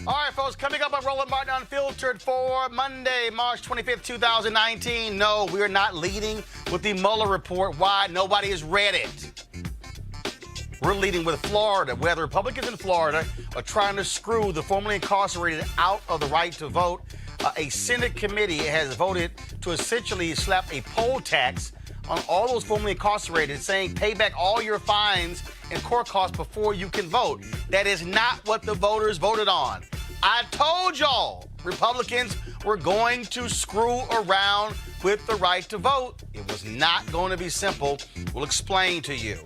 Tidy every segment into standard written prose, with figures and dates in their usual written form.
All right, folks, coming up on Roland Martin Unfiltered for Monday, March 25th, 2019. No, we are not leading with the Mueller report. Why? Nobody has read it. We're leading with Florida, where the Republicans in Florida are trying to screw the formerly incarcerated out of the right to vote. A Senate committee has voted to essentially slap a poll tax on all those formerly incarcerated, saying pay back all your fines and court costs before you can vote. That is not what the voters voted on. I told y'all Republicans were going to screw around with the right to vote. It was not going to be simple. We'll explain to you.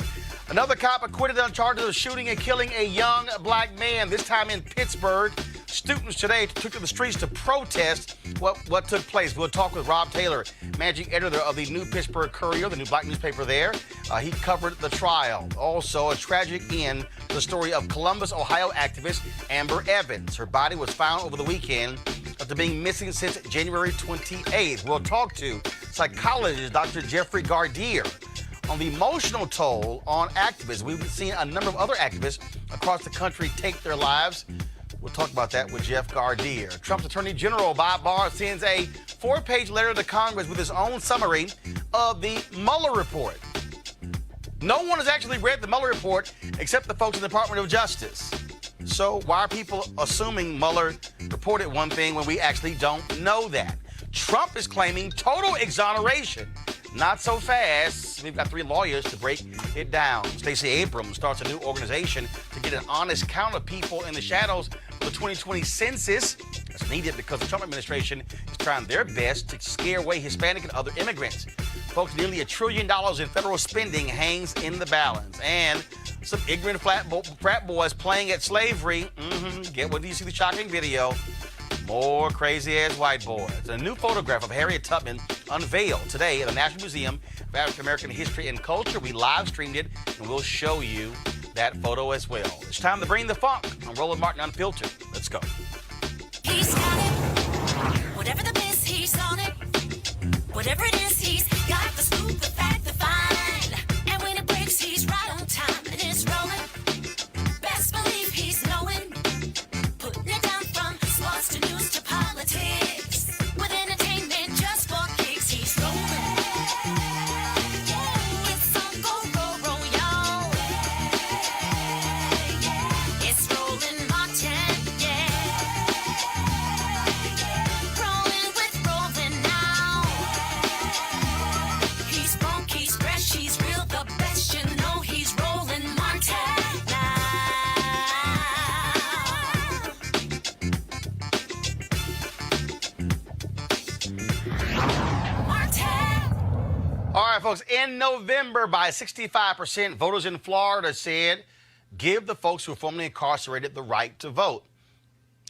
Another cop acquitted on charges of shooting and killing a young black man, this time in Pittsburgh. Students today took to the streets to protest what took place. We'll talk with Rob Taylor, managing editor of the New Pittsburgh Courier, the new black newspaper there. He covered the trial. Also, a tragic end to the story of Columbus, Ohio activist Amber Evans. Her body was found over the weekend after being missing since January 28th. We'll talk to psychologist Dr. Jeffrey Gardier on the emotional toll on activists. We've seen a number of other activists across the country take their lives. We'll talk about that with Jeff Gardier. Trump's Attorney General Bob Barr sends a 4-page letter to Congress with his own summary of the Mueller report. No one has actually read the Mueller report except the folks in the Department of Justice. So why are people assuming Mueller reported one thing when we actually don't know that? Trump is claiming total exoneration. Not so fast. We've got 3 lawyers to break it down. Stacey Abrams starts a new organization to get an honest count of people in the shadows of the 2020 census. That's needed because the Trump administration is trying their best to scare away Hispanic and other immigrants. Folks, nearly $1 trillion in federal spending hangs in the balance. And some ignorant frat boys playing at slavery. Get what do you see the shocking video? More crazy-ass white boys. A new photograph of Harriet Tubman unveiled today at the National Museum of African American History and Culture. We live streamed it, and we'll show you that photo as well. It's time to bring the funk on Roland Martin Unfiltered. Let's go. He's got it. Whatever the miss, he's on it. Whatever it is, he's got the scoop, the fact, the find. And when it breaks, he's right on time, and it's rolling. Best believe he's knowing. Putting it down from sports to news to politics. With entertainment just for kicks, he's rolling. It's on go, y'all. It's Roland Martin, Rolling with Roland now. He's funk, he's fresh, he's real, the best, you know he's Roland Martin now. All right, folks, in November, by 65%, voters in Florida said, give the folks who are formerly incarcerated the right to vote.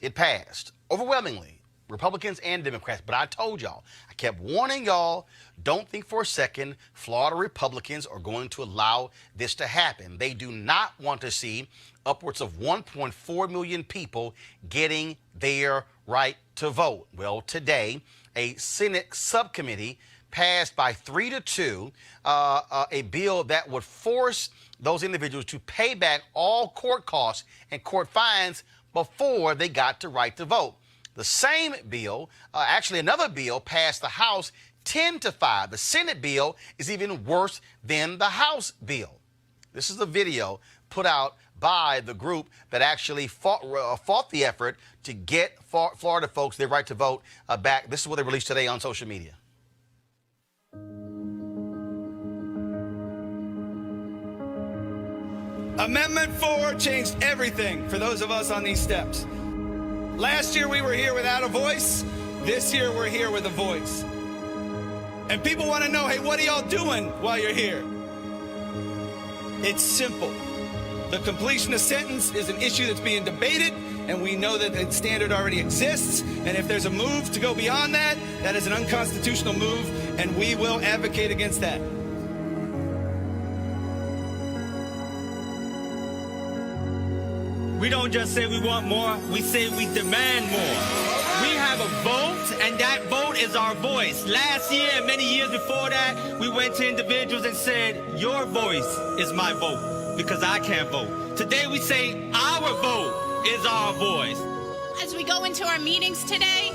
It passed overwhelmingly, Republicans and Democrats. But I told y'all, I kept warning y'all, don't think for a second Florida Republicans are going to allow this to happen. They do not want to see upwards of 1.4 million people getting their right to vote. Well, today, a Senate subcommittee passed by 3-2 a bill that would force those individuals to pay back all court costs and court fines before they got the right to vote. The same bill, actually another bill, passed the House 10-5. The Senate bill is even worse than the House bill. This is a video put out by the group that actually fought the effort to get Florida folks their right to vote back. This is what they released today on social media. Amendment 4 changed everything for those of us on these steps. Last year we were here without a voice. This year we're here with a voice. And people want to know, hey, what are y'all doing while you're here? It's simple. The completion of sentence is an issue that's being debated, and we know that the standard already exists. And if there's a move to go beyond that, that is an unconstitutional move, and we will advocate against that. We don't just say we want more, we say we demand more. We have a vote, and that vote is our voice. Last year and many years before that, we went to individuals and said, your voice is my vote, because I can't vote. Today we say our vote is our voice. As we go into our meetings today,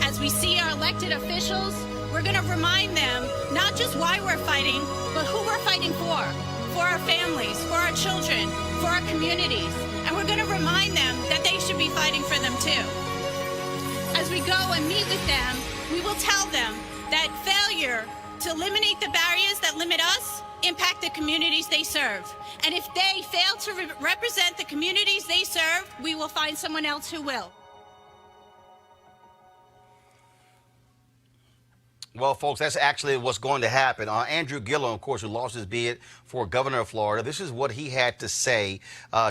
as we see our elected officials, we're going to remind them not just why we're fighting, but who we're fighting for our families, for our children, for our communities. And we're going to remind them that they should be fighting for them too. As we go and meet with them, we will tell them that failure to eliminate the barriers that limit us impact the communities they serve. And if they fail to represent the communities they serve, we will find someone else who will. Well, folks, that's actually what's going to happen. Andrew Gillum, of course, who lost his bid for governor of Florida, this is what he had to say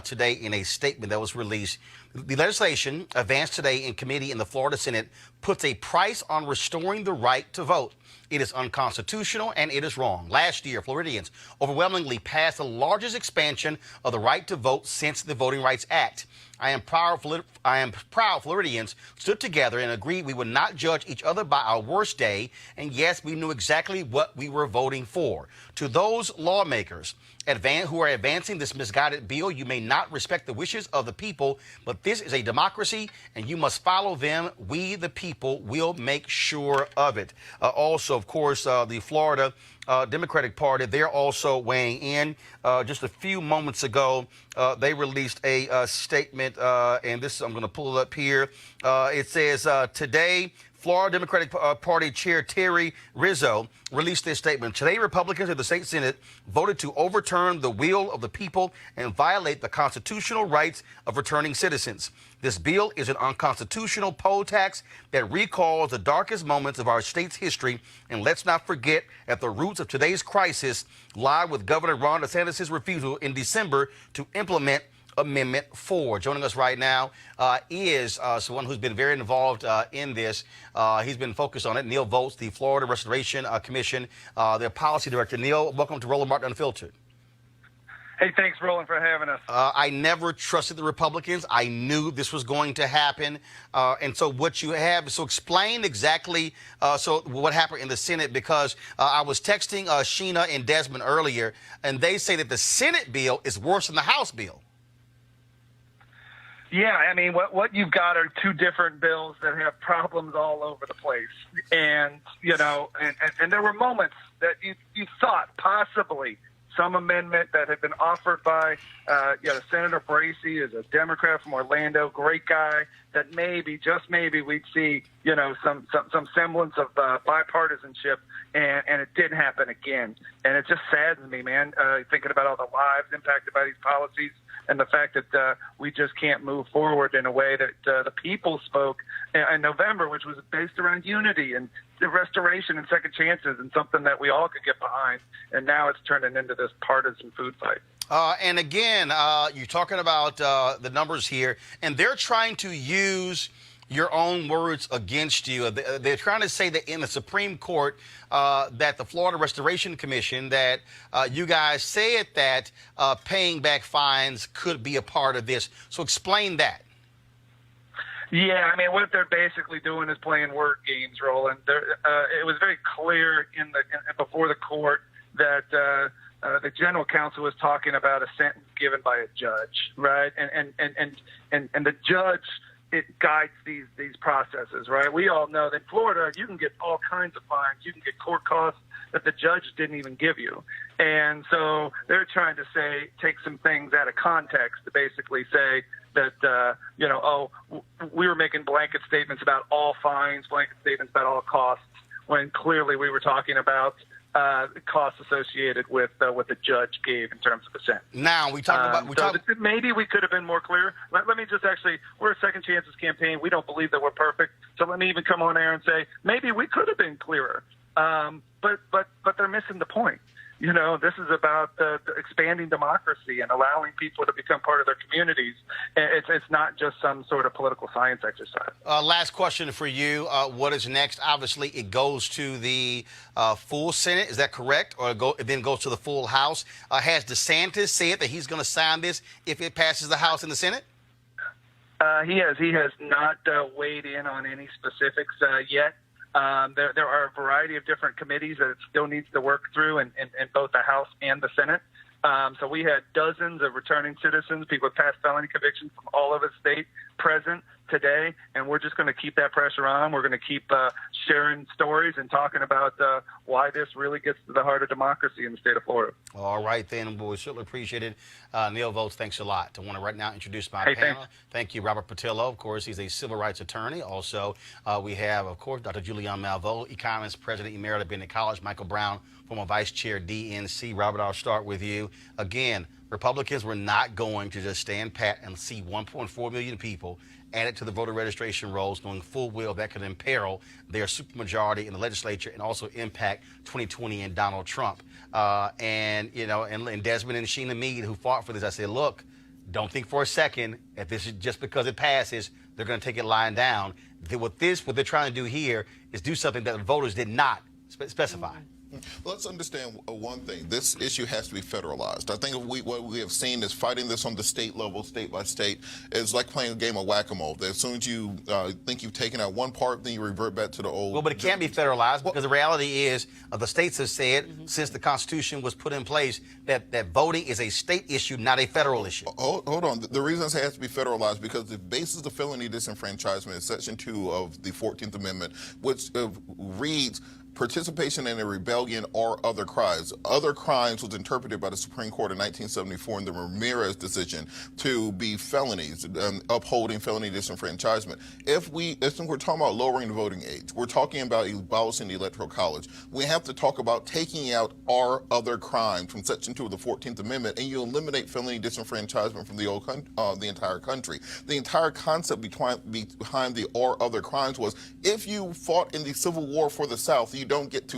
today in a statement that was released. The legislation advanced today in committee in the Florida Senate puts a price on restoring the right to vote. It is unconstitutional and it is wrong. Last year, Floridians overwhelmingly passed the largest expansion of the right to vote since the Voting Rights Act. I am proud Floridians stood together and agreed we would not judge each other by our worst day. And yes, we knew exactly what we were voting for. To those lawmakers who are advancing this misguided bill, you may not respect the wishes of the people, but this is a democracy and you must follow them. We, the people, will make sure of it. Also, of course, the Florida Democratic Party, they're also weighing in. Just a few moments ago, they released a statement, and this I'm going to pull it up here. It says, today, Florida Democratic Party Chair Terry Rizzo released this statement. Today, Republicans in the state Senate voted to overturn the will of the people and violate the constitutional rights of returning citizens. This bill is an unconstitutional poll tax that recalls the darkest moments of our state's history. And let's not forget that the roots of today's crisis lie with Governor Ron DeSantis' refusal in December to implement Amendment 4. Joining us right now is someone who's been very involved in this. He's been focused on it. Neil Volz, the Florida Restoration Commission, their policy director. Neil, welcome to Roland Martin Unfiltered. Hey, thanks, Roland, for having us. I never trusted the Republicans. I knew this was going to happen. And so what you have, so explain exactly what happened in the Senate, because I was texting Sheena and Desmond earlier, and they say that the Senate bill is worse than the House bill. Yeah, I mean, what you've got are two different bills that have problems all over the place. And, you know, and there were moments that you thought possibly some amendment that had been offered by Senator Bracey, is a Democrat from Orlando, great guy, that maybe, just maybe, we'd see, some semblance of bipartisanship, and it didn't happen again. And it just saddens me, man, thinking about all the lives impacted by these policies and the fact that we just can't move forward in a way that the people spoke in November, which was based around unity and the restoration and second chances, and something that we all could get behind. And now it's turning into this partisan food fight. And again, you're talking about the numbers here, and they're trying to use your own words against you. They're trying to say that in the Supreme Court that the Florida Restoration Commission, that you guys said that paying back fines could be a part of this. So explain that. Yeah, I mean, what they're basically doing is playing word games, Roland. It was very clear before the court that the general counsel was talking about a sentence given by a judge, right? And the judge, it guides these processes, right? We all know that in Florida, you can get all kinds of fines. You can get court costs that the judge didn't even give you. And so they're trying to take some things out of context to basically say that, we were making blanket statements about all fines, blanket statements about all costs, when clearly we were talking about costs associated with what the judge gave in terms of the sentence. Now maybe we could have been more clear. Let me just we're a Second Chances campaign. We don't believe that we're perfect. So let me even come on air and say maybe we could have been clearer. But they're missing the point. This is about the expanding democracy and allowing people to become part of their communities. It's not just some sort of political science exercise. Last question for you. What is next? Obviously, it goes to the full Senate. Is that correct? Or it then goes to the full House? Has DeSantis said that he's going to sign this if it passes the House and the Senate? He has not weighed in on any specifics yet. There are a variety of different committees that it still needs to work through in both the House and the Senate. So we had dozens of returning citizens, people with past felony convictions from all over the state present today, and we're just going to keep that pressure on. We're going to keep sharing stories and talking about why this really gets to the heart of democracy in the state of Florida. All right, then. Well, we certainly appreciate it. Neil Votes, thanks a lot. I want to right now introduce my Hey, panel. thanks. Thank you, Robert Patillo. Of course, he's a civil rights attorney. Also, we have, of course, Dr. Julian Malveaux, economist, president emerita at Bennett College. Michael Brown, former vice chair, DNC. Robert, I'll start with you. Again, Republicans were not going to just stand pat and see 1.4 million people added to the voter registration rolls, knowing full well that could imperil their supermajority in the legislature and also impact 2020 and Donald Trump. And Desmond and Sheena Meade, who fought for this, I said, look, don't think for a second that this is just because it passes, they're going to take it lying down. What they're trying to do here is do something that the voters did not specify. Let's understand one thing. This issue has to be federalized. I think what we have seen is fighting this on the state level, state by state, is like playing a game of whack-a-mole. As soon as you think you've taken out one part, then you revert back to the old. Well, but it can't be federalized because the reality is the states have said since the Constitution was put in place that voting is a state issue, not a federal issue. Hold on. The reason it has to be federalized because the basis of felony disenfranchisement is Section 2 of the 14th Amendment, which reads, participation in a rebellion or other crimes. Other crimes was interpreted by the Supreme Court in 1974 in the Ramirez decision to be felonies, upholding felony disenfranchisement. If we're talking about lowering the voting age, we're talking about abolishing the Electoral College, we have to talk about taking out our other crimes from Section 2 of the 14th Amendment, and you eliminate felony disenfranchisement from the entire country. The entire concept behind the or other crimes was if you fought in the Civil War for the South, you don't get to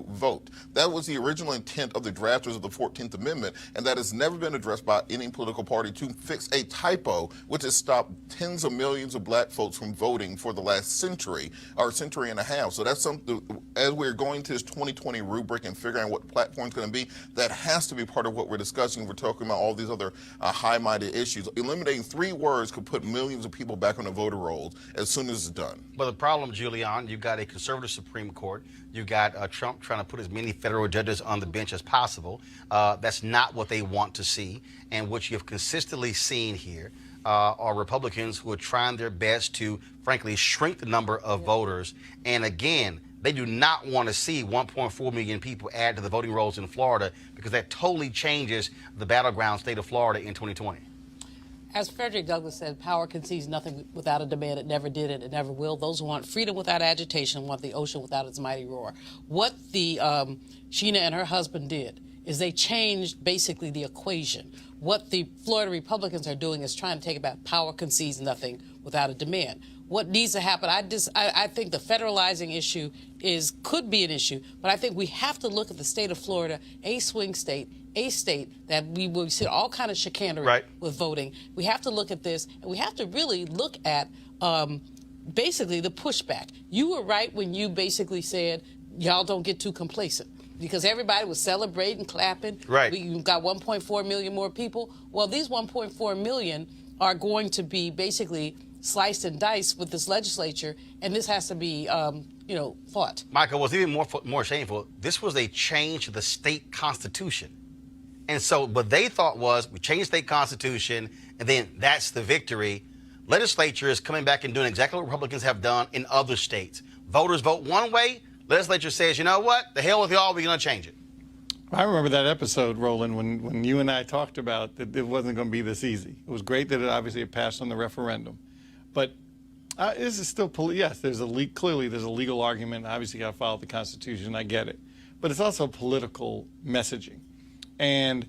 vote. That was the original intent of the drafters of the 14th Amendment, and that has never been addressed by any political party to fix a typo which has stopped tens of millions of black folks from voting for the last century or century and a half. So that's something, as we're going to this 2020 rubric and figuring out what the platform's going to be, that has to be part of what we're discussing. We're talking about all these other high-minded issues. Eliminating 3 words could put millions of people back on the voter rolls as soon as it's done. But the problem, Julian, you've got a conservative Supreme Court. You got Trump trying to put as many federal judges on the bench as possible. That's not what they want to see. And what you have consistently seen here are Republicans who are trying their best to, frankly, shrink the number of voters. And again, they do not want to see 1.4 million people add to the voting rolls in Florida because that totally changes the battleground state of Florida in 2020. As Frederick Douglass said, power concedes nothing without a demand. It never did, it never will. Those who want freedom without agitation want the ocean without its mighty roar. What the Sheena and her husband did is they changed basically the equation. What the Florida Republicans are doing is trying to take about power concedes nothing without a demand. What needs to happen, I think the federalizing issue could be an issue, but I think we have to look at the state of Florida, a swing state, a state that we will see all kind of chicanery with voting. We have to look at this, and we have to really look at basically the pushback. You were right when you basically said, y'all don't get too complacent. Because everybody was celebrating, clapping. We've got 1.4 million more people. Well, these 1.4 million are going to be basically sliced and diced with this legislature, and this has to be, fought. Michael, what's even more shameful, this was a change to the state constitution. And so what they thought was we changed the state constitution, and then that's the victory. Legislature is coming back and doing exactly what Republicans have done in other states. Voters vote one way. Legislature says, you know what? The hell with y'all, we're going to change it. I remember that episode, Roland, when you and I talked about that it wasn't going to be this easy. It was great that it obviously passed on the referendum. But this is still, yes, clearly there's a legal argument. Obviously, you got to follow the Constitution. I get it. But it's also political messaging. And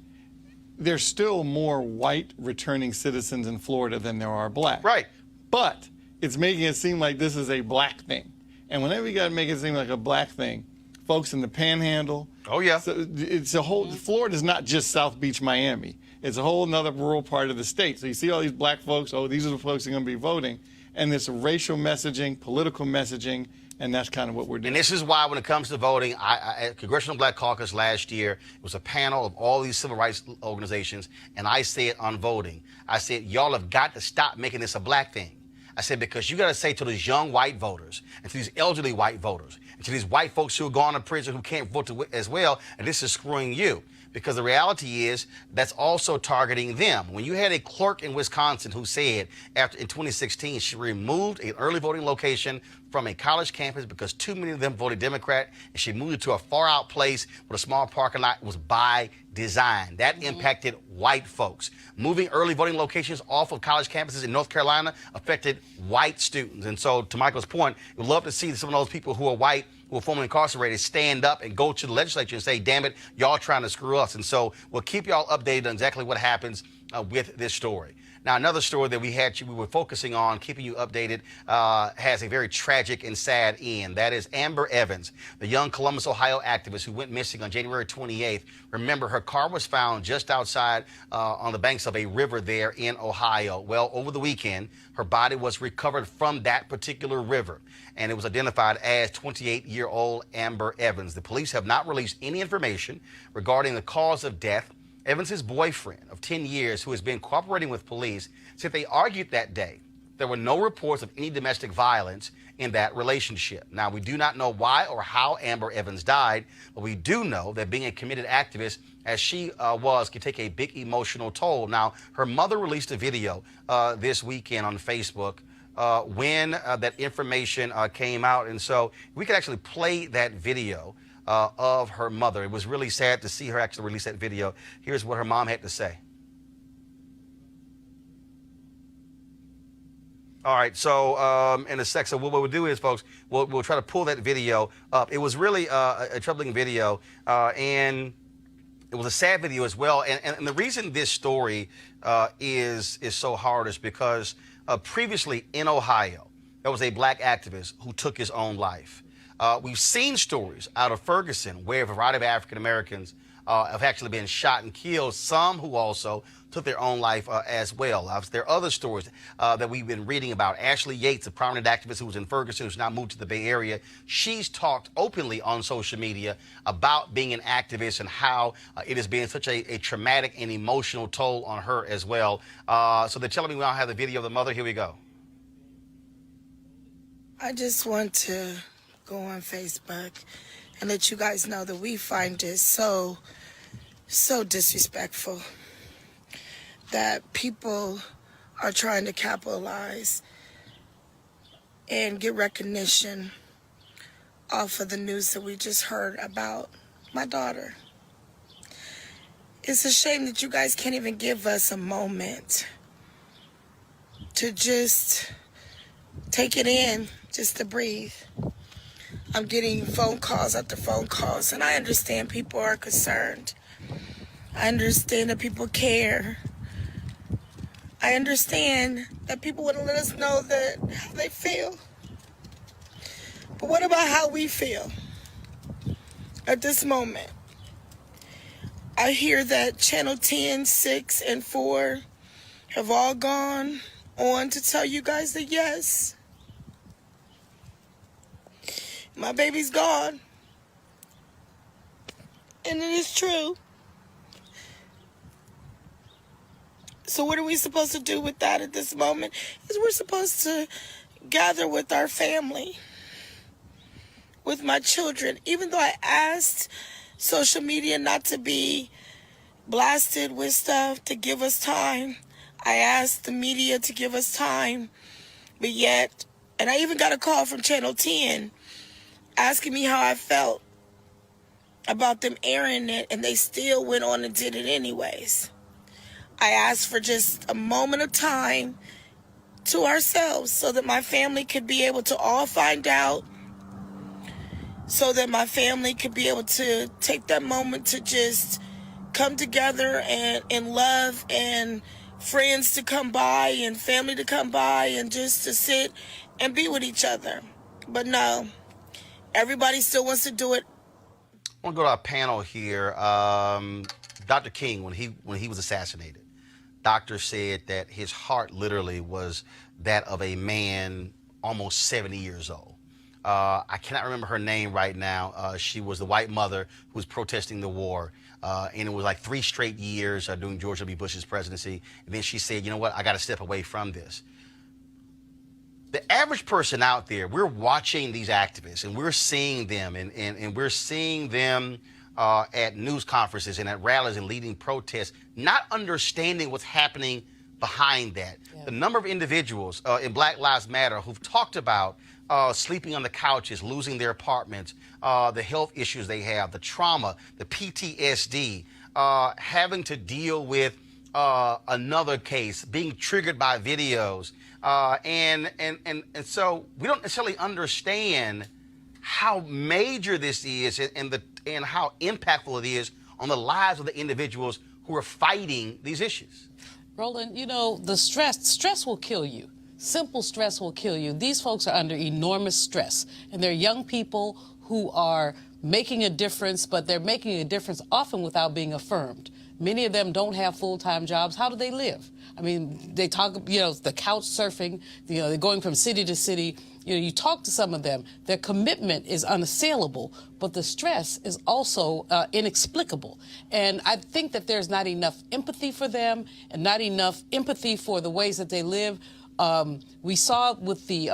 there's still more white returning citizens in Florida than there are black. Right. But it's making it seem like this is a black thing. And whenever you got to make it seem like a black thing, folks in the Panhandle. Oh, yeah. So it's a whole, Florida's not just South Beach, Miami. It's a whole another rural part of the state. So you see all these black folks, these are the folks who are going to be voting. And there's racial messaging, political messaging, and that's kind of what we're doing. And this is why when it comes to voting, at Congressional Black Caucus last year, it was a panel of all these civil rights organizations, and I said on voting, I said, y'all have got to stop making this a black thing. I said, because you got to say to these young white voters and to these elderly white voters and to these white folks who are gone to prison who can't vote as well, and this is screwing you. Because the reality is that's also targeting them. When you had a clerk in Wisconsin who said in 2016 she removed an early voting location from a college campus because too many of them voted Democrat, and she moved it to a far out place with a small parking lot, was by design. That impacted white folks. Moving early voting locations off of college campuses in North Carolina affected white students. And so, to Michael's point, we'd love to see some of those people who are white, who are formerly incarcerated, stand up and go to the legislature and say, damn it, y'all trying to screw us. And so we'll keep y'all updated on exactly what happens with this story. Now, another story that we were focusing on, keeping you updated, has a very tragic and sad end. That is Amber Evans, the young Columbus, Ohio activist who went missing on January 28th. Remember, her car was found just outside on the banks of a river there in Ohio. Well, over the weekend, her body was recovered from that particular river, and it was identified as 28-year-old Amber Evans. The police have not released any information regarding the cause of death. Evans' boyfriend of 10 years, who has been cooperating with police, said they argued that day. There were no reports of any domestic violence in that relationship. Now, we do not know why or how Amber Evans died, but we do know that being a committed activist, as she was, can take a big emotional toll. Now, her mother released a video this weekend on Facebook when that information came out. And so we could actually play that video of her mother. It was really sad to see her actually release that video. Here's what her mom had to say. All right, so in a sec, so what we'll do is, folks, we'll try to pull that video up. It was really a troubling video, and it was a sad video as well. And the reason this story is so hard is because previously in Ohio, there was a black activist who took his own life. We've seen stories out of Ferguson where a variety of African Americans have actually been shot and killed, some who also took their own life as well. There are other stories that we've been reading about. Ashley Yates, a prominent activist who was in Ferguson, who's now moved to the Bay Area, she's talked openly on social media about being an activist and how it has been such a traumatic and emotional toll on her as well. So they're telling me we don't have the video of the mother. Here we go. I just want to go on Facebook and let you guys know that we find it so disrespectful that people are trying to capitalize and get recognition off of the news that we just heard about my daughter. It's a shame that you guys can't even give us a moment to just take it in, just to breathe. I'm getting phone calls after phone calls, and I understand people are concerned. I understand that people care. I understand that people want to let us know that how they feel. But what about how we feel at this moment? I hear that Channel 10, 6, and 4 have all gone on to tell you guys that yes, my baby's gone. And it is true. So what are we supposed to do with that at this moment? Is we're supposed to gather with our family, with my children. Even though I asked social media not to be blasted with stuff, to give us time. I asked the media to give us time. But yet, and I even got a call from Channel 10 asking me how I felt about them airing it, and they still went on and did it anyways. I asked for just a moment of time to ourselves so that my family could be able to all find out, so that my family could be able to take that moment to just come together and in love, and friends to come by and family to come by and just to sit and be with each other. But no, everybody still wants to do it. I want to go to our panel here. Dr. King, when he was assassinated, doctor said that his heart literally was that of a man almost 70 years old. I cannot remember her name right now. She was the white mother who was protesting the war. And it was like 3 straight years during George W. Bush's presidency. And then she said, you know what, I got to step away from this. the average person out there, we're watching these activists and we're seeing them and we're seeing them at news conferences and at rallies and leading protests, not understanding what's happening behind that. Yeah. The number of individuals in Black Lives Matter who've talked about sleeping on the couches, losing their apartments, the health issues they have, the trauma, the PTSD, having to deal with another case, being triggered by videos. And so we don't necessarily understand how major this is and how impactful it is on the lives of the individuals who are fighting these issues. Roland, you know, the stress will kill you. Simple stress will kill you. These folks are under enormous stress, and they're young people who are making a difference, but they're making a difference often without being affirmed. Many of them don't have full-time jobs. How do they live? I mean, they talk, you know, the couch surfing, you know, they're going from city to city. You know, you talk to some of them, their commitment is unassailable, but the stress is also inexplicable. And I think that there's not enough empathy for them and not enough empathy for the ways that they live. We saw with the,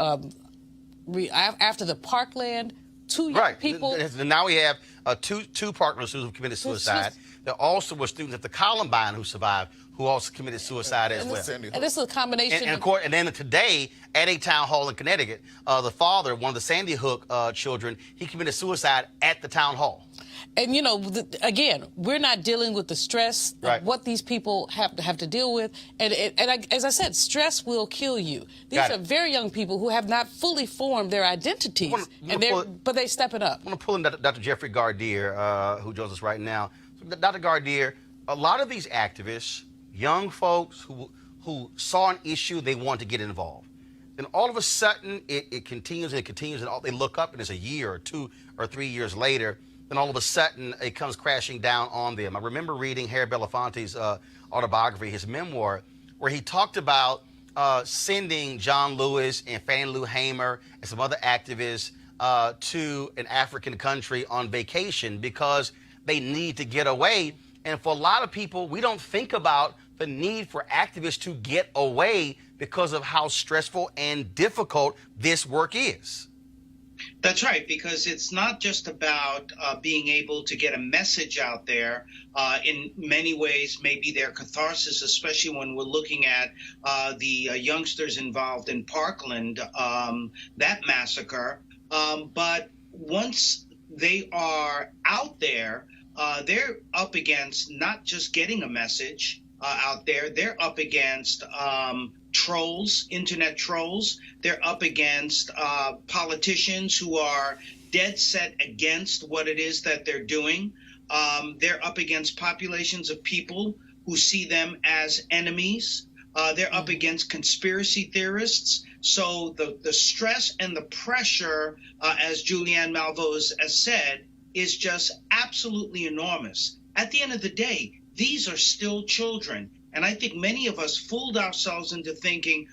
after the Parkland, two young people. Now we have two partners who committed suicide. There also were students at the Columbine who survived, who also committed suicide as well. And this is a combination. And then today, at a town hall in Connecticut, the father, one of the Sandy Hook children, he committed suicide at the town hall. And, you know, again, we're not dealing with the stress of what these people have to deal with. And as I said, stress will kill you. These are very young people who have not fully formed their identities, but they're stepping up. I want to pull in Dr. Jeffrey Gardier, who joins us right now. So, Dr. Gardier, a lot of these activists, young folks who saw an issue, they want to get involved. Then all of a sudden, it continues and it continues, and they look up, and it's a year or 2 or 3 years later, then all of a sudden, it comes crashing down on them. I remember reading Harry Belafonte's autobiography, his memoir, where he talked about sending John Lewis and Fannie Lou Hamer and some other activists to an African country on vacation because they need to get away. And for a lot of people, we don't think about the need for activists to get away because of how stressful and difficult this work is. That's right, because it's not just about being able to get a message out there. In many ways, maybe their catharsis, especially when we're looking at the youngsters involved in Parkland, that massacre. But once they are out there, they're up against not just getting a message out there, they're up against trolls, internet trolls. They're up against politicians who are dead set against what it is that they're doing. They're up against populations of people who see them as enemies. They're up against conspiracy theorists. So the stress and the pressure, as Julianne Malveaux has said, is just absolutely enormous. At the end of the day, these are still children. And I think many of us fooled ourselves into thinking,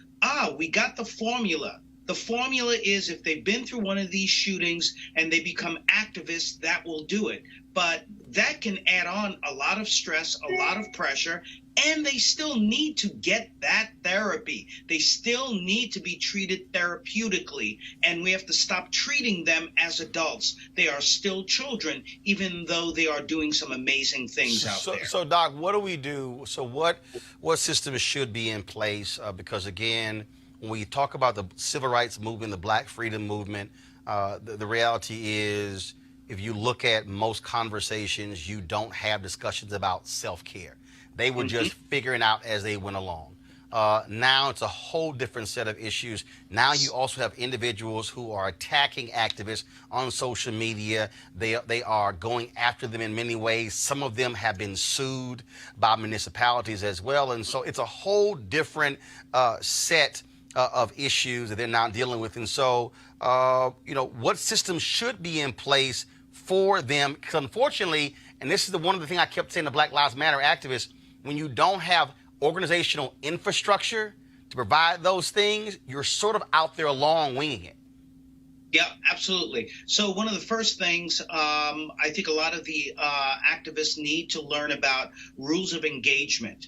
we got the formula. The formula is if they've been through one of these shootings and they become activists, that will do it. But that can add on a lot of stress, a lot of pressure, and they still need to get that therapy. They still need to be treated therapeutically, and we have to stop treating them as adults. They are still children, even though they are doing some amazing things out there. So, Doc, what do we do? So what systems should be in place? Because, again, when we talk about the civil rights movement, the Black freedom movement, the reality is if you look at most conversations, you don't have discussions about self-care. They were just figuring out as they went along. Now it's a whole different set of issues. Now you also have individuals who are attacking activists on social media. They are going after them in many ways. Some of them have been sued by municipalities as well. And so it's a whole different set of issues that they're now dealing with. And so, what systems should be in place for them? Because unfortunately, and this is one of the things I kept saying to Black Lives Matter activists, when you don't have organizational infrastructure to provide those things, you're sort of out there along winging it. Yeah, absolutely. So one of the first things I think a lot of the activists need to learn about rules of engagement.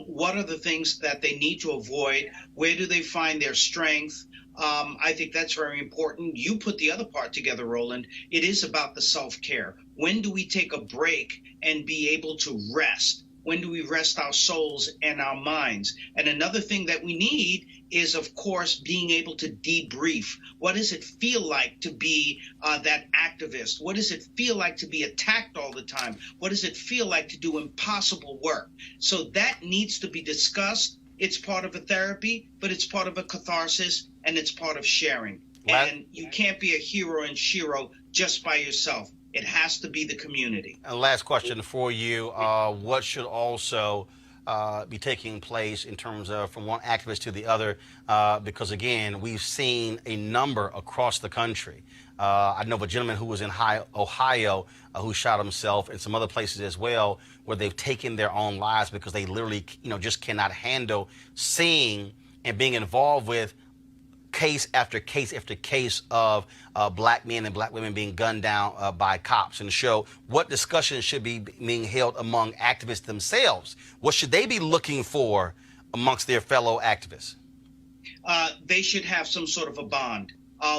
What are the things that they need to avoid? Where do they find their strength? I think that's very important. You put the other part together, Roland. It is about the self-care. When do we take a break and be able to rest? When do we rest our souls and our minds? And another thing that we need is, of course, being able to debrief. What does it feel like to be that activist? What does it feel like to be attacked all the time? What does it feel like to do impossible work? So that needs to be discussed. It's part of a therapy, but it's part of a catharsis, and it's part of sharing. And you can't be a hero and shero just by yourself. It has to be the community. And last question for you. What should also be taking place in terms of from one activist to the other? Because, again, we've seen a number across the country. I know of a gentleman who was in Ohio who shot himself, and some other places as well, where they've taken their own lives because they literally, just cannot handle seeing and being involved with case after case after case of black men and black women being gunned down by cops, and show what discussions should be being held among activists themselves. What should they be looking for amongst their fellow activists? They should have some sort of a bond.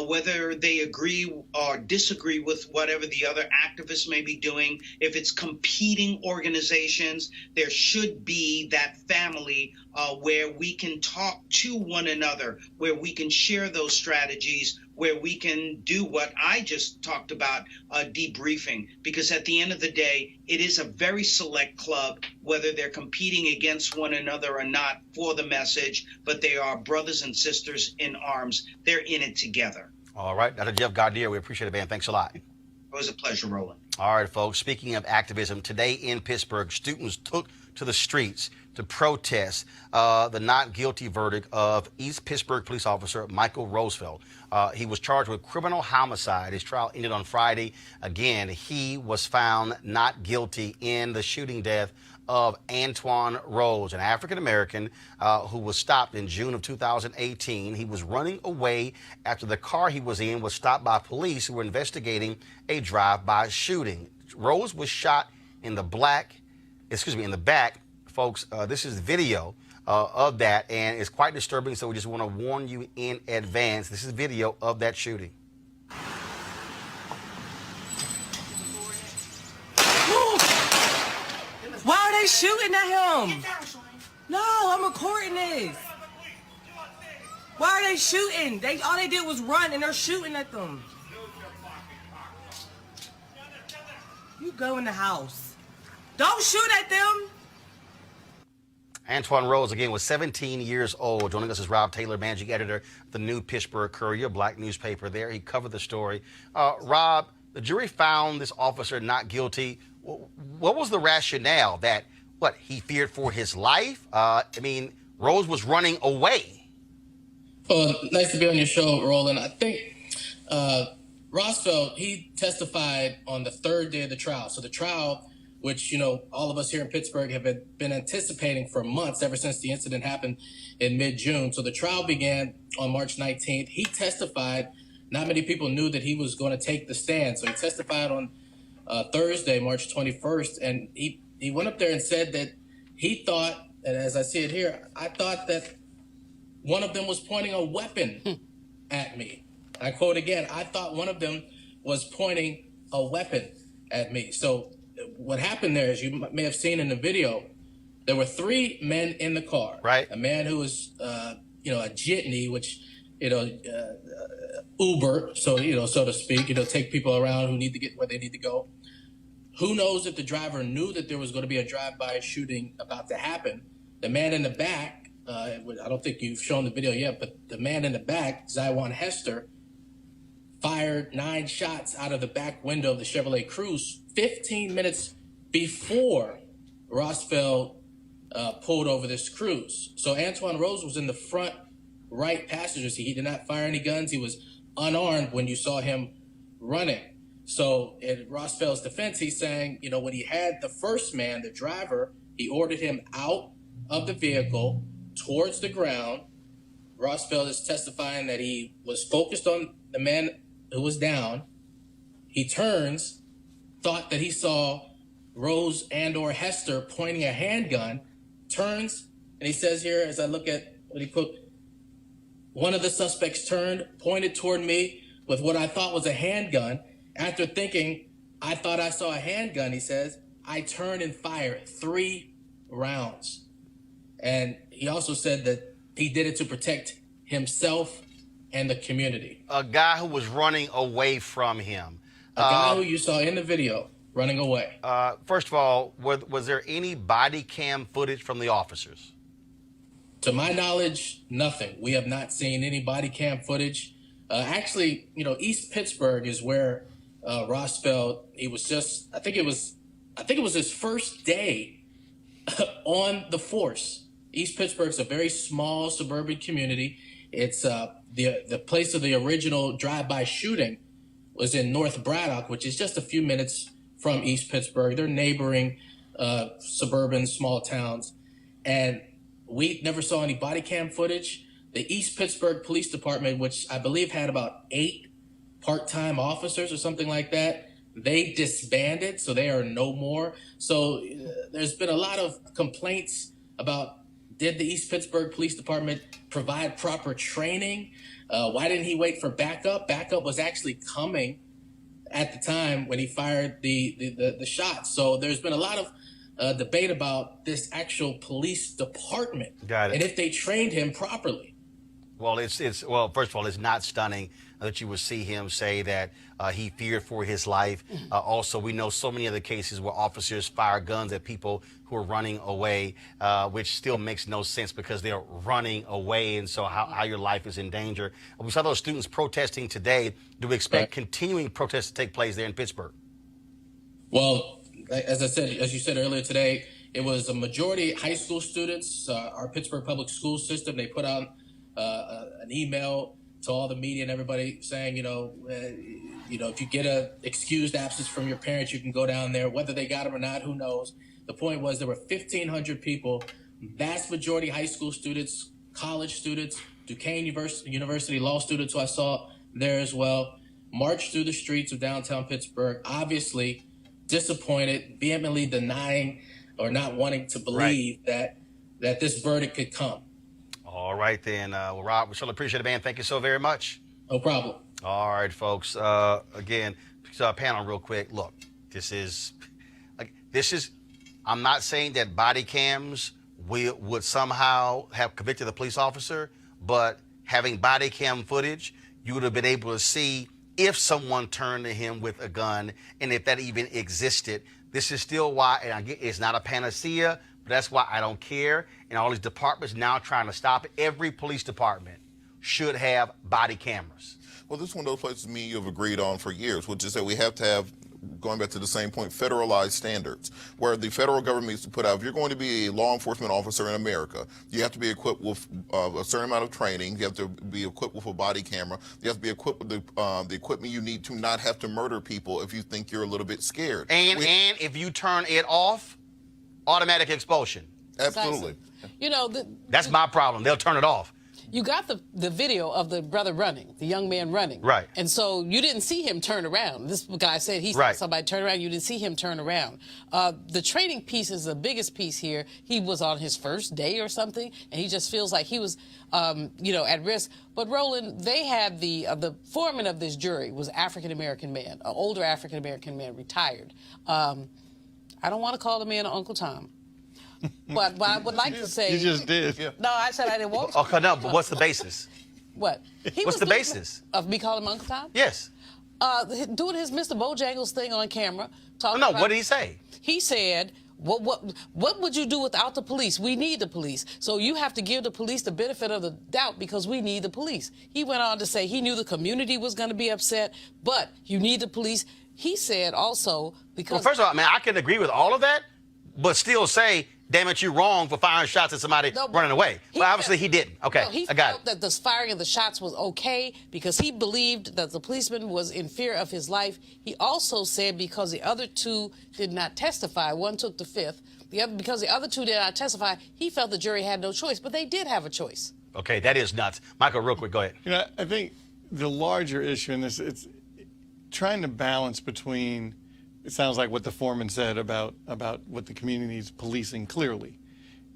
Whether they agree or disagree with whatever the other activists may be doing, if it's competing organizations, there should be that family where we can talk to one another, where we can share those strategies, where we can do what I just talked about, debriefing. Because at the end of the day, it is a very select club, whether they're competing against one another or not for the message, but they are brothers and sisters in arms. They're in it together. All right. Dr. Jeff Gaudier, we appreciate it, man. Thanks a lot. It was a pleasure, Roland. All right, folks. Speaking of activism, today in Pittsburgh, students took to the streets to protest the not guilty verdict of East Pittsburgh police officer Michael Roosevelt. He was charged with criminal homicide. His trial ended on Friday. Again, he was found not guilty in the shooting death of Antoine Rose, an African-American who was stopped in June of 2018. He was running away after the car he was in was stopped by police who were investigating a drive-by shooting. Rose was shot in the back. Folks, this is video of that, and it's quite disturbing, so we just want to warn you in advance. This is video of that shooting. Why are they shooting at him? No, I'm recording this. Why are they shooting? All they did was run, and they're shooting at them. You go in the house. Don't shoot at them. Antoine Rose, again, was 17 years old. Joining us is Rob Taylor, managing editor of the New Pittsburgh Courier, black newspaper there. He covered the story. Rob, the jury found this officer not guilty. What was the rationale? That, he feared for his life? Rose was running away. Well, nice to be on your show, Roland. I think Roosevelt, he testified on the third day of the trial. So the trial, which, all of us here in Pittsburgh have been anticipating for months, ever since the incident happened in mid-June. So the trial began on March 19th. He testified. Not many people knew that he was going to take the stand. So he testified on Thursday, March 21st, and he went up there and said that he thought, and as I see it here, I thought that one of them was pointing a weapon at me. I quote again, I thought one of them was pointing a weapon at me. So what happened there, as you may have seen in the video, there were three men in the car. Right. A man who was, a jitney, which, Uber, so to speak, take people around who need to get where they need to go. Who knows if the driver knew that there was going to be a drive-by shooting about to happen? The man in the back, I don't think you've shown the video yet, but the man in the back, Zywan Hester, fired 9 shots out of the back window of the Chevrolet Cruze 15 minutes before Roosevelt pulled over this Cruze. So Antoine Rose was in the front right passenger seat. He did not fire any guns. He was unarmed when you saw him running. So in Roosevelt's defense, he's saying, when he had the first man, the driver, he ordered him out of the vehicle towards the ground. Roosevelt is testifying that he was focused on the man who was down. He turns, thought that he saw Rose and or Hester pointing a handgun, turns, and he says here, as I look at what he put, One of the suspects turned, pointed toward me with what I thought was a handgun. After thinking, I thought I saw a handgun, he says, I turned and fired 3 rounds. And he also said that he did it to protect himself and the community. A guy who was running away from him. A guy who you saw in the video running away. First of all, was there any body cam footage from the officers? To my knowledge, nothing. We have not seen any body cam footage. Actually, East Pittsburgh is where Ross felt he was just, I think it was his first day on the force. East Pittsburgh's a very small suburban community. It's the place of the original drive-by shooting was in North Braddock, which is just a few minutes from East Pittsburgh. They're neighboring suburban small towns. And we never saw any body cam footage. The East Pittsburgh Police Department, which I believe had about 8 part-time officers or something like that, they disbanded, so they are no more. So there's been a lot of complaints about, did the East Pittsburgh Police Department provide proper training? Why didn't he wait for backup? Backup was actually coming at the time when he fired the shots. So there's been a lot of debate about this actual police department. Got it. And if they trained him properly. Well, well, first of all, it's not stunning that you would see him say that he feared for his life. Also, we know so many other cases where officers fire guns at people who are running away, which still makes no sense because they're running away, and so how your life is in danger. We saw those students protesting today. Do we expect continuing protests to take place there in Pittsburgh? Well, as you said earlier today, it was a majority high school students. Our Pittsburgh public school system, they put out an email to all the media and everybody saying, if you get a excused absence from your parents, you can go down there. Whether they got them or not, who knows? The point was there were 1,500 people, vast majority high school students, college students, Duquesne University law students who I saw there as well, marched through the streets of downtown Pittsburgh, obviously disappointed, vehemently denying or not wanting to believe that this verdict could come. All right, then. Well, Rob, we certainly appreciate it, man. Thank you so very much. No problem. All right, folks. Again, panel real quick. Look, this is, I'm not saying that body cams would somehow have convicted the police officer, but having body cam footage, you would have been able to see if someone turned to him with a gun and if that even existed. This is still why, and again, it's not a panacea, but that's why I don't care. And all these departments now trying to stop it. Every police department should have body cameras. Well, this is one of those places me and you have agreed on for years, which is that we have to have, going back to the same point, federalized standards, where the federal government needs to put out, if you're going to be a law enforcement officer in America, you have to be equipped with a certain amount of training, you have to be equipped with a body camera, you have to be equipped with the equipment you need to not have to murder people if you think you're a little bit scared. And if you turn it off, automatic expulsion. Absolutely. That's my problem. They'll turn it off. You got the video of the brother running, the young man running. Right. And so you didn't see him turn around. This guy said he saw somebody turn around. You didn't see him turn around. The training piece is the biggest piece here. He was on his first day or something, and he just feels like he was, at risk. But Roland, they had the foreman of this jury was African-American man, an older African-American man, retired. I don't want to call the man Uncle Tom. But what I would like to say... You just did. Yeah. No, I said I didn't want to. Okay, no, but what's the basis? What? What's the basis? Of me calling him Uncle Tom? Yes. Doing his Mr. Bojangles thing on camera. No, what did he say? He said, what would you do without the police? We need the police. So you have to give the police the benefit of the doubt because we need the police. He went on to say he knew the community was going to be upset, but you need the police. He said also because... Well, first of all, man, I can agree with all of that, but still say... Damn it, you're wrong for firing shots at somebody running away. Well, obviously he didn't. Okay, I got it. He felt that the firing of the shots was okay because he believed that the policeman was in fear of his life. He also said because the other two did not testify, one took the fifth, because the other two did not testify, he felt the jury had no choice, but they did have a choice. Okay, that is nuts. Michael, real quick, go ahead. I think the larger issue in this, it's trying to balance between... It sounds like what the foreman said about what the community is policing clearly,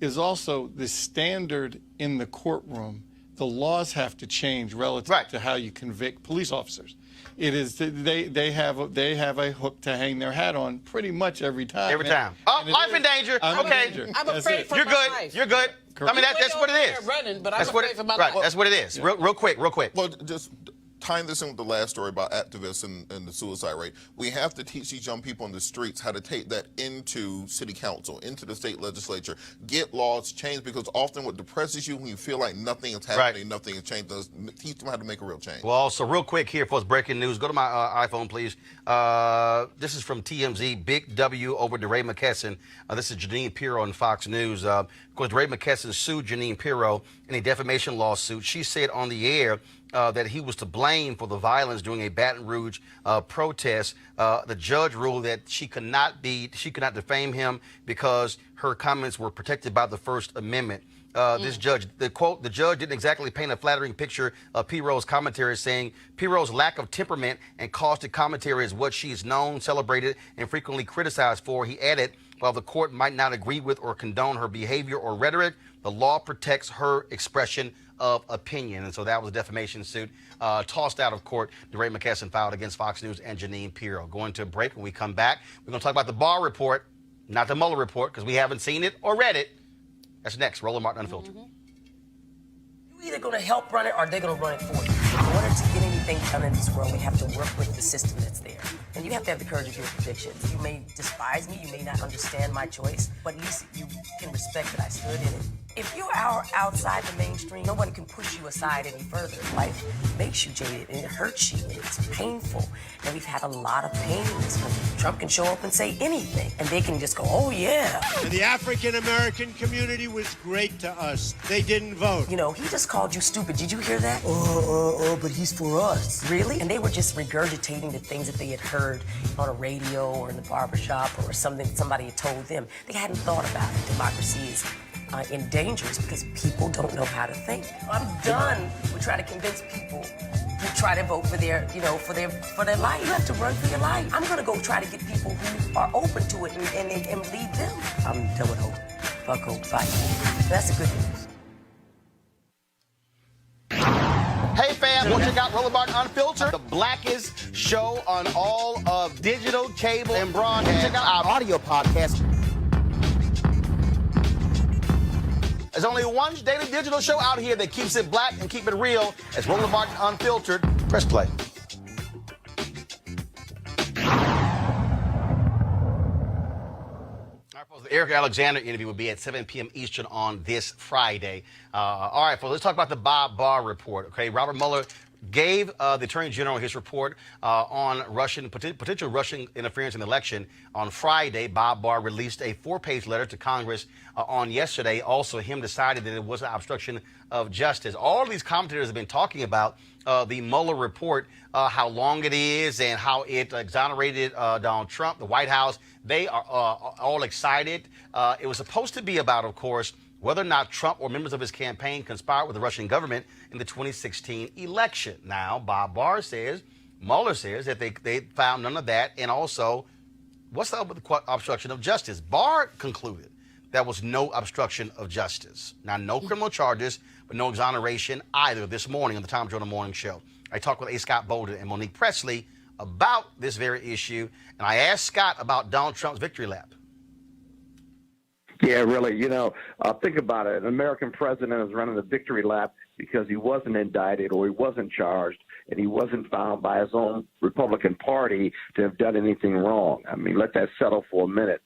is also the standard in the courtroom the laws have to change relative to how you convict police officers. It is they have a hook to hang their hat on pretty much every time. Every time. Oh, life in danger. Okay. I'm afraid for You're my good. life. You're good. I mean, that's what it is. Running, but I'm That's what afraid for my right. life. That's what it is. Real quick. Well, just tying this in with the last story about activists and the suicide rate, we have to teach these young people in the streets how to take that into city council, into the state legislature, get laws changed, because often what depresses you when you feel like nothing is happening, nothing is changing, teach them how to make a real change. Well, also, real quick here for us, breaking news. Go to my iPhone, please. This is from TMZ. Big W over DeRay McKesson. This is Janine Pirro on Fox News. Of course, DeRay McKesson sued Janine Pirro in a defamation lawsuit. She said on the air that he was to blame for the violence during a Baton Rouge protest. The judge ruled that she could not defame him because her comments were protected by the First Amendment. This judge, the judge didn't exactly paint a flattering picture of Pirro's commentary, saying Pirro's lack of temperament and caustic commentary is what she is known, celebrated, and frequently criticized for. He added, while the court might not agree with or condone her behavior or rhetoric, the law protects her expression of opinion. And so that was a defamation suit tossed out of court. DeRay McKesson filed against Fox News and Janine Pirro. Going to a break. When we come back, we're going to talk about the Barr report, not the Mueller report, because we haven't seen it or read it. That's next. Roland Martin Unfiltered. You're either going to help run it or they're going to run it for you. In order to get anything done in this world, we have to work with the system that's there. And you have to have the courage of your convictions. You may despise me, you may not understand my choice, but at least you can respect that I stood in it. If you're outside the mainstream, no one can push you aside any further. Life makes you jaded and it hurts you and it's painful. And we've had a lot of pain in this country. Trump can show up and say anything and they can just go, oh yeah. And the African American community was great to us. They didn't vote. You know, he just called you stupid. Did you hear that? But he's for us. Really? And they were just regurgitating the things that they had heard on a radio or in the barbershop or something somebody had told them. They hadn't thought about it. Democracy is in danger because people don't know how to think. I'm done with trying to convince people to try to vote for their, for their life. You have to run for your life. I'm gonna go try to get people who are open to it and lead them. I'm done with hope. Fuck hope, fight. That's the good news. Hey fam, go check out Roland Martin Unfiltered, the blackest show on all of digital, cable, and broadcast. Check out our audio podcast. There's only one daily digital show out here that keeps it black and keep it real. It's Roland Martin Unfiltered. Press play. The Eric Alexander interview will be at 7 p.m. Eastern on this Friday. All right, folks, let's talk about the Bob Barr report. Okay, Robert Mueller gave the Attorney General his report on potential Russian interference in the election on Friday. Bob Barr released a 4-page letter to Congress on yesterday. Also, him decided that it was an obstruction of justice. All of these commentators have been talking about the Mueller report, how long it is and how it exonerated Donald Trump, the White House. They are all excited. It was supposed to be about, of course, whether or not Trump or members of his campaign conspired with the Russian government in the 2016 election. Now, Bob Barr says, Mueller says that they found none of that. And also, what's up with the obstruction of justice? Barr concluded there was no obstruction of justice. Now, no criminal charges, but no exoneration either this morning on the Tom Jordan Morning Show. I talked with A. Scott Bolden and Monique Presley about this very issue. And I asked Scott about Donald Trump's victory lap. Yeah, really. Think about it. An American president is running a victory lap because he wasn't indicted or he wasn't charged and he wasn't found by his own Republican Party to have done anything wrong. I mean, let that settle for a minute.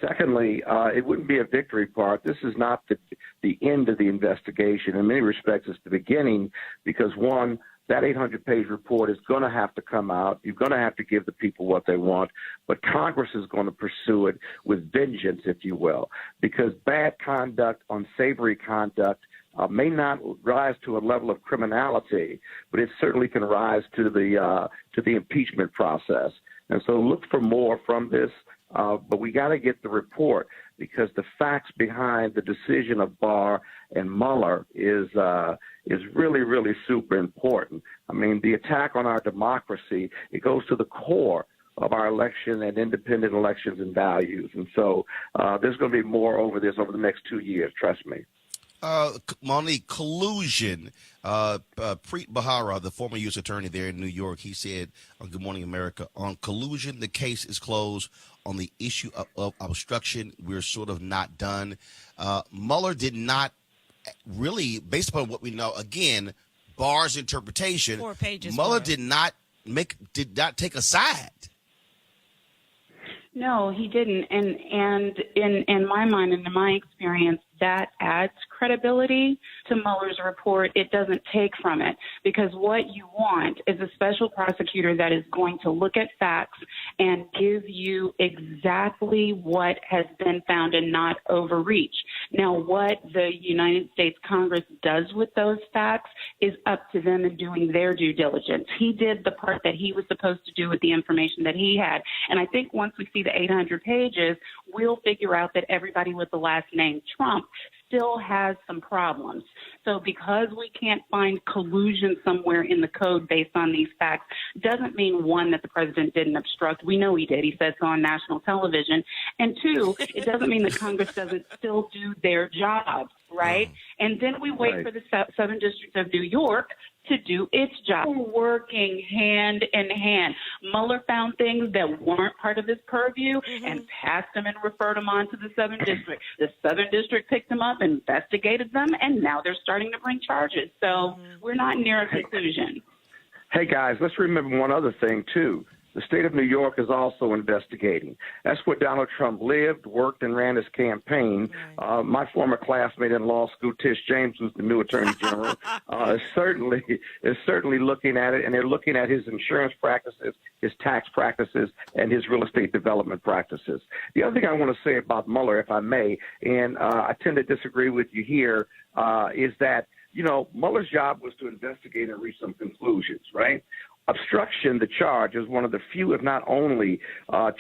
Secondly, it wouldn't be a victory part. This is not the end of the investigation. In many respects, it's the beginning because, one, that 800-page report is going to have to come out. You're going to have to give the people what they want, but Congress is going to pursue it with vengeance, if you will, because bad conduct, unsavory conduct may not rise to a level of criminality, but it certainly can rise to the impeachment process. And so look for more from this, but we got to get the report because the facts behind the decision of Barr and Mueller is really, really super important. I mean, the attack on our democracy, it goes to the core of our election and independent elections and values. And so there's going to be more over this over the next 2 years, trust me. Monique, collusion. Preet Bharara, the former U.S. attorney there in New York, he said on Good Morning America, on collusion, the case is closed. On the issue of obstruction, we're sort of not done. Mueller did not really, based upon what we know, again, Barr's interpretation, 4 pages. Mueller did not take a side. No, he didn't. And in my mind and in my experience, that adds credibility to Mueller's report. It doesn't take from it, because what you want is a special prosecutor that is going to look at facts and give you exactly what has been found and not overreach. Now, what the United States Congress does with those facts is up to them in doing their due diligence. He did the part that he was supposed to do with the information that he had. And I think once we see the 800 pages, we'll figure out that everybody with the last name Trump still has some problems. So because we can't find collusion somewhere in the code based on these facts, doesn't mean, one, that the president didn't obstruct. We know he did. He said so on national television. And two, it doesn't mean that Congress doesn't still do their job, right? And then we wait for the Southern District of New York to do its job. We're working hand in hand. Mueller found things that weren't part of his purview and passed them and referred them on to the Southern District. The Southern District picked them up, investigated them, and now they're starting to bring charges. So we're not near a conclusion. Hey, guys, let's remember one other thing, too. The state of New York is also investigating. That's where Donald Trump lived, worked, and ran his campaign. My former classmate in law school, Tish James, who's the new attorney general, is certainly looking at it, and they're looking at his insurance practices, his tax practices, and his real estate development practices. The other thing I want to say about Mueller, if I may, and I tend to disagree with you here, is that, you know, Mueller's job was to investigate and reach some conclusions, right? Obstruction, the charge, is one of the few, if not only,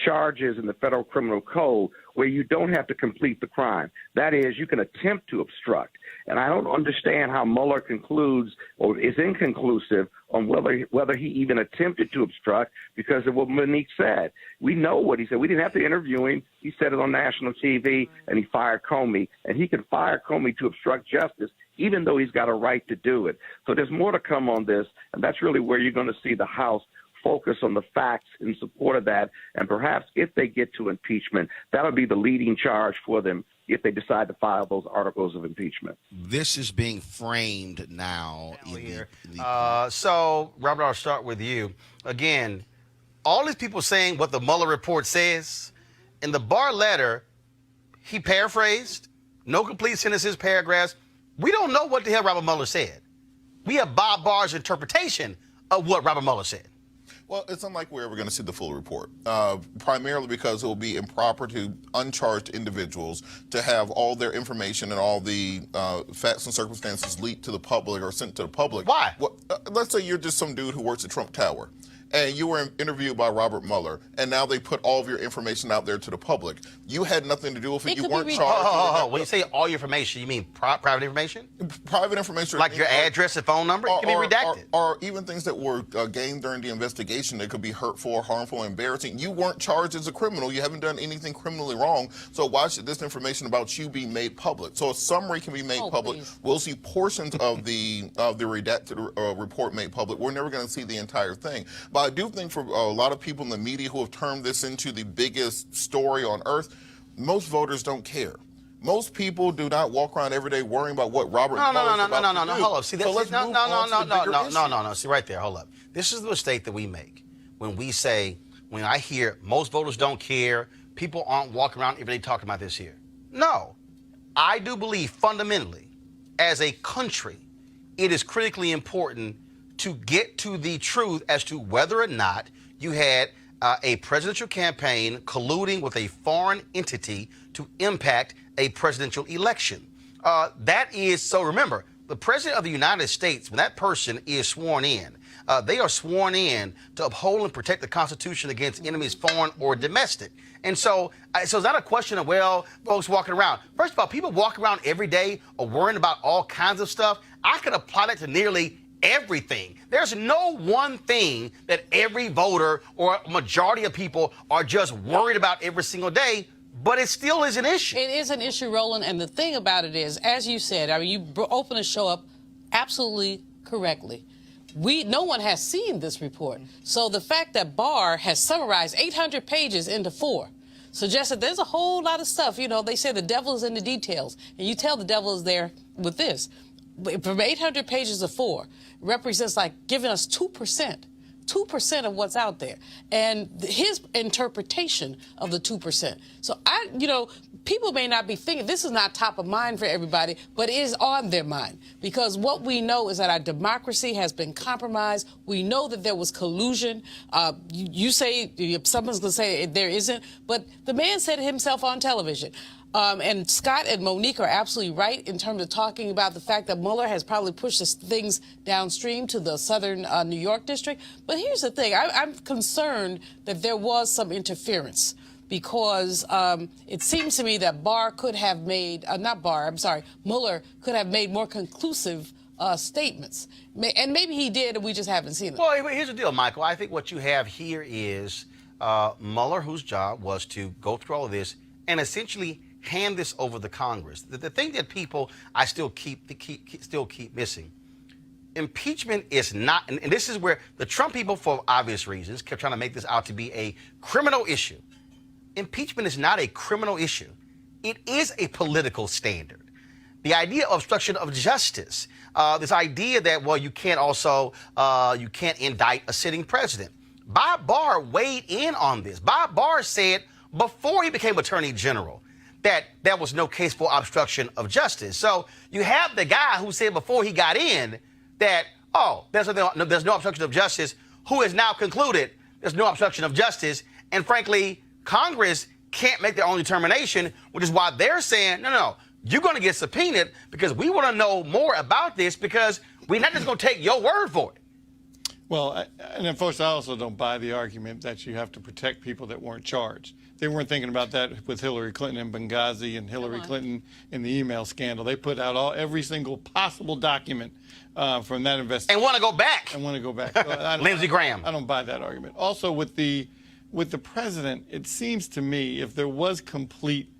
charges in the federal criminal code where you don't have to complete the crime. That is, you can attempt to obstruct. And I don't understand how Mueller concludes or is inconclusive on whether he even attempted to obstruct, because of what Monique said. We know what he said. We didn't have to interview him. He said it on national TV, and he fired Comey. And he can fire Comey to obstruct justice, even though he's got a right to do it. So there's more to come on this, and that's really where you're going to see the House focus on the facts in support of that. And perhaps if they get to impeachment, that'll be the leading charge for them if they decide to file those articles of impeachment. This is being framed now. So, Robert, I'll start with you. Again, all these people saying what the Mueller report says, in the Barr letter, he paraphrased, no complete sentences, paragraphs. We don't know what the hell Robert Mueller said. We have Bob Barr's interpretation of what Robert Mueller said. Well, it's unlikely we're ever going to see the full report, primarily because it will be improper to uncharged individuals to have all their information and all the facts and circumstances leaked to the public or sent to the public. Why? Well, let's say you're just some dude who works at Trump Tower, and you were interviewed by Robert Mueller, and now they put all of your information out there to the public. You had nothing to do with it. You weren't charged. When you say all your information, you mean private information? Private information. Like your address and phone number? It can be redacted. Or even things that were gained during the investigation that could be hurtful, harmful, embarrassing. You weren't charged as a criminal. You haven't done anything criminally wrong. So why should this information about you be made public? So a summary can be made public. Please. We'll see portions of the redacted report made public. We're never going to see the entire thing. But I do think for a lot of people in the media who have turned this into the biggest story on earth, most voters don't care. Most people do not walk around every day worrying about what Robert Mueller is about to do. Hold up. See, no. See, right there, hold up. This is the mistake that we make when we say, when I hear most voters don't care, people aren't walking around every day talking about this here. No, I do believe fundamentally, as a country, it is critically important to get to the truth as to whether or not you had a presidential campaign colluding with a foreign entity to impact a presidential election. That is, so remember, the president of the United States, when that person is sworn in, they are sworn in to uphold and protect the Constitution against enemies, foreign or domestic. And so it's not a question of, well, folks walking around. First of all, people walk around every day or worrying about all kinds of stuff. I could apply that to nearly everything. There's no one thing that every voter or majority of people are just worried about every single day. But it still is an issue. It is an issue, Roland, and the thing about it is, as you said, I mean, you opened the show up absolutely correctly. No one has seen this report. So the fact that Barr has summarized 800 pages into 4 suggests that there's a whole lot of stuff. You know, they say the devil is in the details, and you tell the devil is there with this. From 800 pages of 4 represents like giving us 2%. 2% of what's out there, and his interpretation of the 2%. So people may not be thinking, this is not top of mind for everybody, but it is on their mind, because what we know is that our democracy has been compromised. We know that there was collusion. You say, someone's going to say there isn't, but the man said it himself on television. And Scott and Monique are absolutely right in terms of talking about the fact that Mueller has probably pushed things downstream to the southern New York district. But here's the thing. I'm concerned that there was some interference, because it seems to me that Mueller could have made more conclusive statements. And maybe he did, and we just haven't seen them. Well, here's the deal, Michael. I think what you have here is Mueller, whose job was to go through all of this and essentially hand this over to Congress. The thing that people I still keep missing, impeachment is not, and this is where the Trump people, for obvious reasons, kept trying to make this out to be a criminal issue. Impeachment is not a criminal issue. It is a political standard. The idea of obstruction of justice, this idea that, well, you can't indict a sitting president. Bob Barr weighed in on this. Bob Barr said before he became Attorney General that there was no case for obstruction of justice. So you have the guy who said before he got in that, there's no obstruction of justice, who has now concluded there's no obstruction of justice. And frankly, Congress can't make their own determination, which is why they're saying, no, you're going to get subpoenaed because we want to know more about this, because we're not just going to take your word for it. Well, and of course, I also don't buy the argument that you have to protect people that weren't charged. They weren't thinking about that with Hillary Clinton in Benghazi and Hillary Clinton in the email scandal. They put out every single possible document from that investigation. And want to go back. Lindsey Graham. I don't buy that argument. Also, with the president, it seems to me if there was complete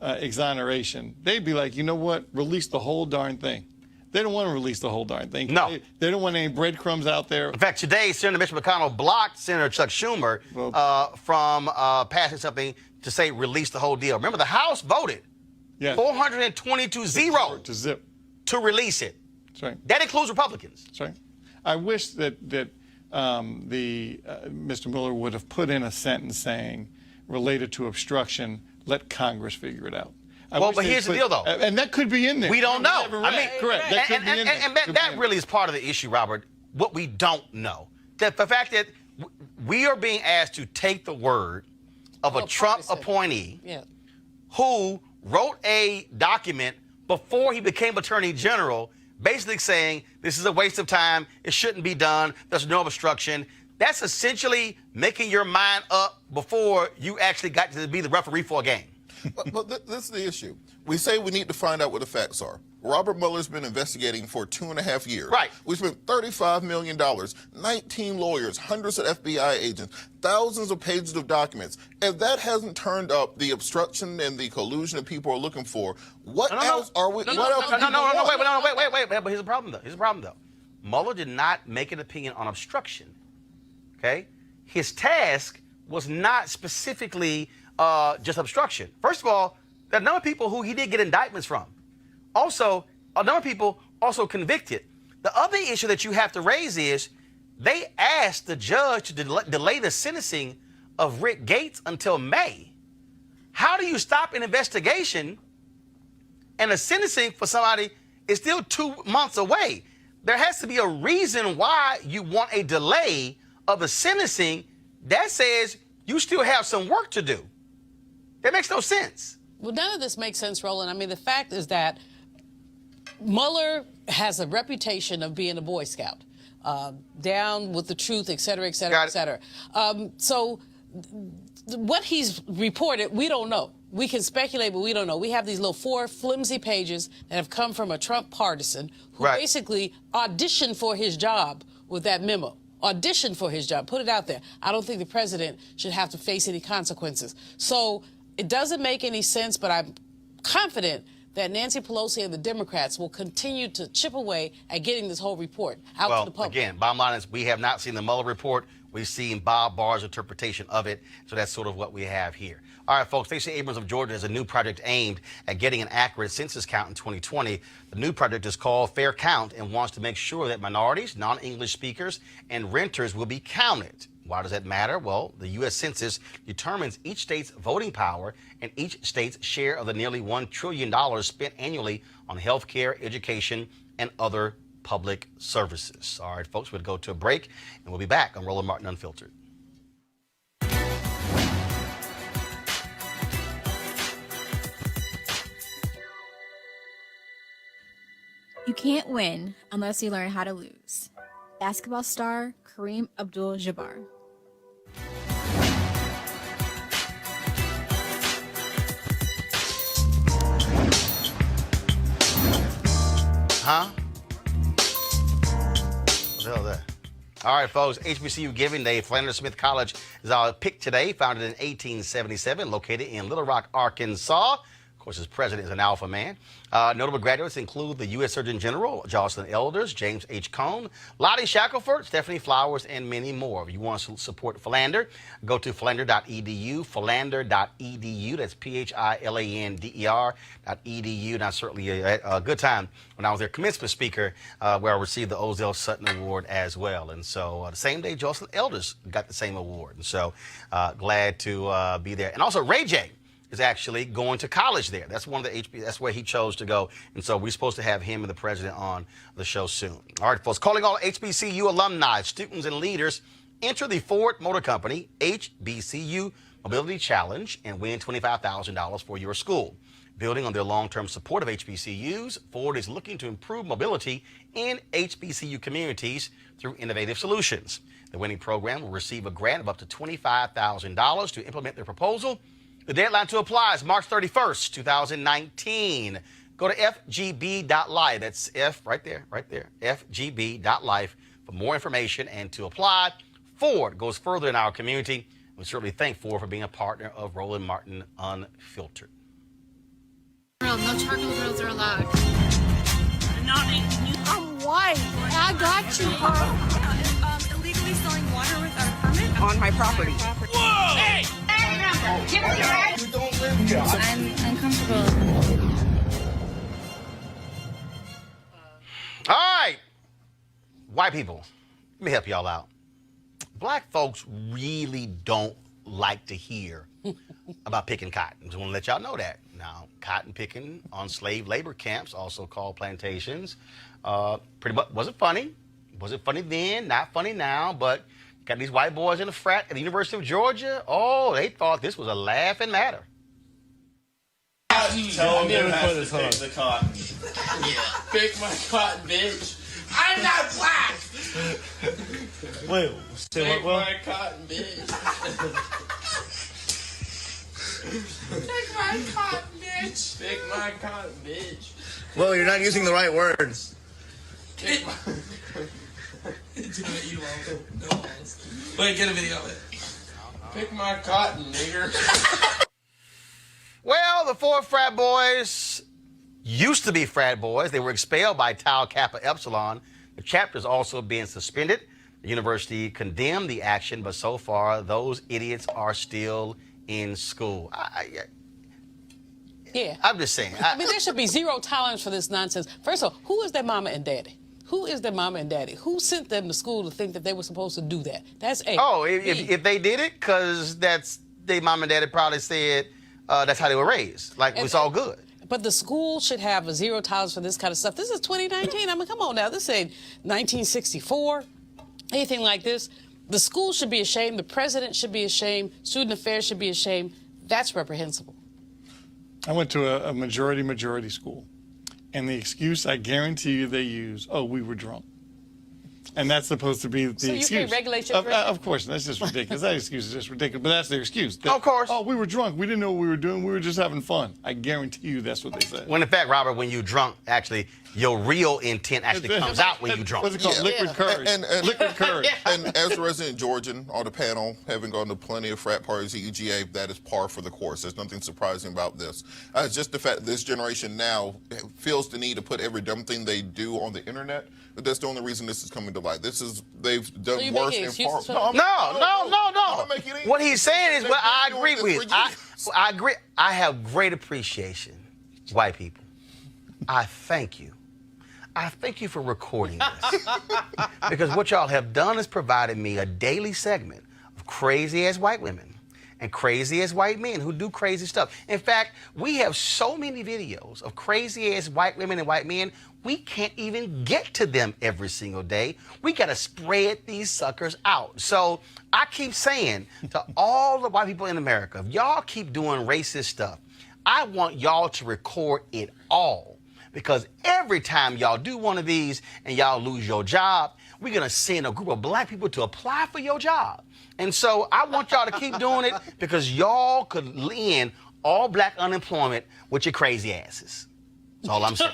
exoneration, they'd be like, you know what, release the whole darn thing. They don't want to release the whole darn thing. No. They don't want any breadcrumbs out there. In fact, today, Senator Mitch McConnell blocked Senator Chuck Schumer from passing something to say release the whole deal. Remember, the House voted 422-0 to release it. That's right. That includes Republicans. That's right. I wish that Mr. Mueller would have put in a sentence saying, related to obstruction, let Congress figure it out. But here's the deal, though. And that could be in there. We don't know. Correct. That could be in there. And that really is part of the issue, Robert, what we don't know. The fact that we are being asked to take the word of a Trump appointee who wrote a document before he became Attorney General, basically saying this is a waste of time, it shouldn't be done, there's no obstruction. That's essentially making your mind up before you actually got to be the referee for a game. But this is the issue. We say we need to find out what the facts are. Robert Mueller's been investigating for 2.5 years. Right. We spent $35 million, 19 lawyers, hundreds of FBI agents, thousands of pages of documents. If that hasn't turned up the obstruction and the collusion that people are looking for, what else are we? Wait. But here's the problem, though. Mueller did not make an opinion on obstruction. Okay? His task was not specifically just obstruction. First of all, there are a number of people who he did get indictments from. Also, a number of people also convicted. The other issue that you have to raise is they asked the judge to delay the sentencing of Rick Gates until May. How do you stop an investigation and a sentencing for somebody is still 2 months away? There has to be a reason why you want a delay of a sentencing that says you still have some work to do. That makes no sense. Well, none of this makes sense, Roland. I mean, the fact is that Mueller has a reputation of being a Boy Scout, down with the truth, et cetera, et cetera, et cetera. So what he's reported, we don't know. We can speculate, but we don't know. We have these little 4 flimsy pages that have come from a Trump partisan who basically auditioned for his job with that memo. Auditioned for his job, put it out there. I don't think the president should have to face any consequences. So It doesn't make any sense, but I'm confident that Nancy Pelosi and the Democrats will continue to chip away at getting this whole report out to the public. Again, bottom line is we have not seen the Mueller report. We've seen Bob Barr's interpretation of it, so that's sort of what we have here. All right, folks, Stacey Abrams of Georgia has a new project aimed at getting an accurate census count in 2020. The new project is called Fair Count and wants to make sure that minorities, non-English speakers, and renters will be counted. Why does that matter? Well, the U.S. Census determines each state's voting power and each state's share of the nearly $1 trillion spent annually on health care, education, and other public services. All right, folks, we'll go to a break, and we'll be back on Roland Martin Unfiltered. You can't win unless you learn how to lose. Basketball star Kareem Abdul-Jabbar. Huh? What the hell is that? All right, folks, HBCU Giving Day. Flanders Smith College is our pick today, founded in 1877, located in Little Rock, Arkansas. Of course, its president is an alpha man. Notable graduates include the U.S. Surgeon General, Jocelyn Elders, James H. Cone, Lottie Shackelford, Stephanie Flowers, and many more. If you want to support Philander, go to philander.edu, philander.edu. That's philander.edu. And I certainly had a good time when I was their commencement speaker, where I received the Ozell Sutton Award as well. And so the same day, Jocelyn Elders got the same award. And so glad to be there. And also Ray J is actually going to college there. That's one of the that's where he chose to go. And so we're supposed to have him and the president on the show soon. All right, folks, calling all HBCU alumni, students, and leaders, enter the Ford Motor Company HBCU Mobility Challenge and win $25,000 for your school. Building on their long-term support of HBCUs, Ford is looking to improve mobility in HBCU communities through innovative solutions. The winning program will receive a grant of up to $25,000 to implement their proposal. The deadline to apply is March 31st, 2019. Go to fgb.life. That's F right there, fgb.life for more information and to apply. Ford goes further in our community. We certainly thank Ford for being a partner of Roland Martin Unfiltered. No charcoal grills are allowed. I'm white. I got you, huh? Illegally selling water without a permit On my property. Whoa! Hey! Give me your right. You don't live here. I'm uncomfortable. All right, white people, let me help y'all out. Black folks really don't like to hear about picking cotton. Just want to let y'all know that. Now, cotton picking on slave labor camps, also called plantations, pretty much wasn't funny. Wasn't funny then, not funny now, but got these white boys in a frat at the University of Georgia. Oh, they thought this was a laughing matter. Tell them to pick the cotton. Pick my cotton, bitch. I'm not black. Wait, say Pick what? my cotton, bitch. Pick my cotton, bitch. Pick my cotton, bitch. Well, you're not using the right words. Pick my... Wait, get a video of it. Pick my cotton, nigger. Well, the four frat boys used to be frat boys. They were expelled by Tau Kappa Epsilon. The chapter's also being suspended. The university condemned the action, but so far, those idiots are still in school. Yeah. I'm just saying. I mean, there should be zero tolerance for this nonsense. First of all, who is their mama and daddy? Who is their mama and daddy? Who sent them to school to think that they were supposed to do that? That's A. Oh, if they did it, because that's their mom and daddy probably said that's how they were raised. Like, it's all good. But the school should have a zero tolerance for this kind of stuff. This is 2019. I mean, come on now. This ain't 1964, anything like this. The school should be ashamed. The president should be ashamed. Student affairs should be ashamed. That's reprehensible. I went to a majority school. And the excuse, I guarantee you, they use, oh, we were drunk. And that's supposed to be the excuse. So you can regulate your drinking? Of course, that's just ridiculous. That excuse is just ridiculous. But that's their excuse. Of course. Oh, we were drunk. We didn't know what we were doing. We were just having fun. I guarantee you that's what they said. When in fact, Robert, when you're drunk, actually, your real intent actually comes out when you drunk. What's it called? Liquid courage. Liquid courage. And as a resident Georgian on the panel, having gone to plenty of frat parties at UGA, that is par for the course. There's nothing surprising about this. It's just the fact that this generation now feels the need to put every dumb thing they do on the internet. But that's the only reason this is coming to light. They've done worse in far. No. What he's saying is what I agree with. I agree. I have great appreciation, white people. I thank you. I thank you for recording this. Because what y'all have done is provided me a daily segment of crazy-ass white women and crazy-ass white men who do crazy stuff. In fact, we have so many videos of crazy-ass white women and white men, we can't even get to them every single day. We got to spread these suckers out. So I keep saying to all the white people in America, if y'all keep doing racist stuff, I want y'all to record it all. Because every time y'all do one of these and y'all lose your job, we're going to send a group of black people to apply for your job. And so I want y'all to keep doing it because y'all could end all black unemployment with your crazy asses. That's all I'm saying.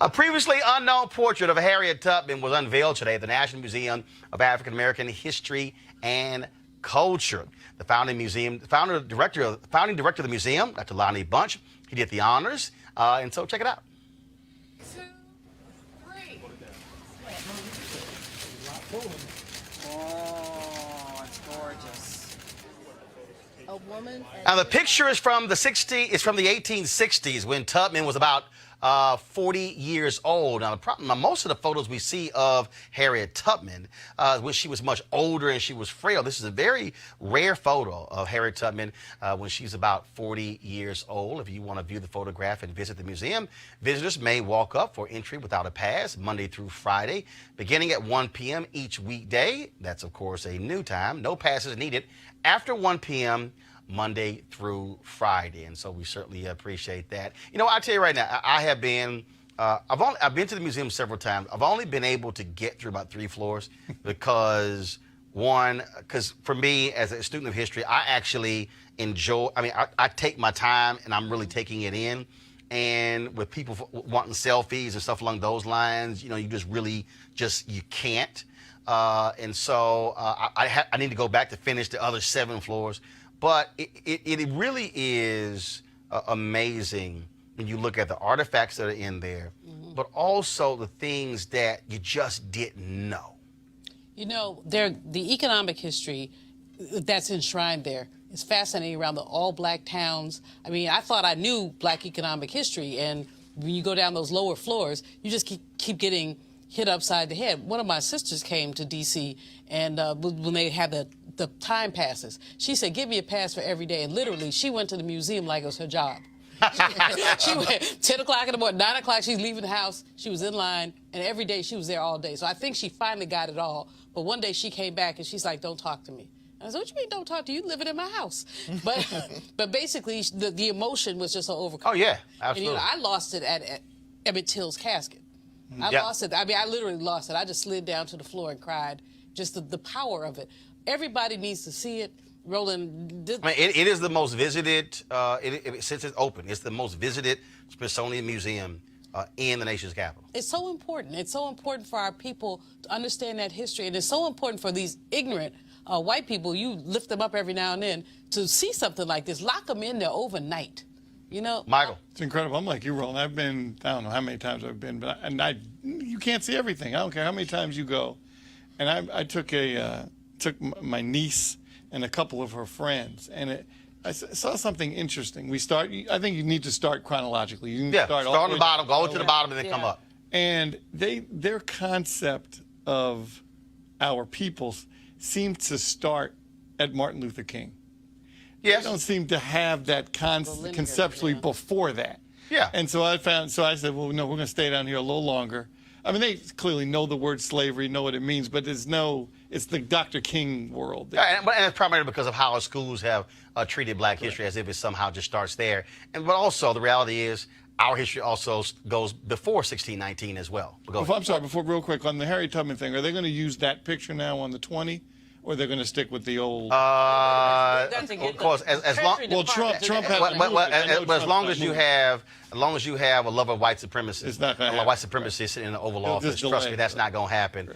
A previously unknown portrait of Harriet Tubman was unveiled today at the National Museum of African American History and Culture. The founding director of the museum, Dr. Lonnie Bunch, he did the honors. And so check it out. 2, 3. Oh, it's gorgeous. A woman. Now the picture is from the 1860s when Tubman was about 40 years old. Now, most of the photos we see of Harriet Tubman, when she was much older and she was frail, this is a very rare photo of Harriet Tubman when she's about 40 years old. If you want to view the photograph and visit the museum, visitors may walk up for entry without a pass Monday through Friday, beginning at 1 p.m. each weekday. That's, of course, a new time. No passes needed after 1 p.m. Monday through Friday, and so we certainly appreciate that. You know, I'll tell you right now, I have been, I've been to the museum several times. I've only been able to get through about 3 floors because for me as a student of history, I actually enjoy. I mean, I take my time and I'm really taking it in. And with people wanting selfies and stuff along those lines, you know, you you can't. And so I need to go back to finish the other 7 floors. But it really is amazing when you look at the artifacts that are in there, but also the things that you just didn't know. You know, the economic history that's enshrined there is fascinating around the all-black towns. I mean, I thought I knew black economic history, and when you go down those lower floors, you just keep getting hit upside the head. One of my sisters came to D.C., and when they had the time passes, she said, give me a pass for every day. And literally, she went to the museum like it was her job. She went 10 o'clock in the morning, 9 o'clock, she's leaving the house. She was in line, and every day she was there all day. So I think she finally got it all. But one day she came back, and she's like, don't talk to me. I said, what you mean don't talk to you? You living in my house. But basically, the emotion was just so overcoming. Oh, yeah, absolutely. And, you know, I lost it at Emmett Till's casket. I lost it. I mean, I literally lost it. I just slid down to the floor and cried. Just the power of it. Everybody needs to see it. Roland. I mean, it is the most visited, since it's open, it's the most visited Smithsonian Museum in the nation's capital. It's so important. It's so important for our people to understand that history. And it's so important for these ignorant white people, you lift them up every now and then, to see something like this. Lock them in there overnight. You know, Michael. It's incredible. I'm like you, Roland. I've been, I don't know how many times I've been, but you can't see everything. I don't care how many times you go. And I took my niece and a couple of her friends, and I saw something interesting. I think you need to start chronologically. You need to start on the bottom, go to the bottom, and then come up. And their concept of our peoples seemed to start at Martin Luther King. Yes. They don't seem to have that conceptually before that. Yeah. And so I said, well, no, we're going to stay down here a little longer. I mean, they clearly know the word slavery, know what it means, but it's the Dr. King world. Yeah, and it's primarily because of how our schools have treated black history as if it somehow just starts there. But also, the reality is, our history also goes before 1619 as well. I'm sorry, real quick, on the Harriet Tubman thing, are they going to use that picture now on the 20? Or they're going to stick with the old? of course, as long as you have a love of white supremacists, it's not going to happen. White supremacists sitting in the Oval Office. Trust me, that's not going to happen.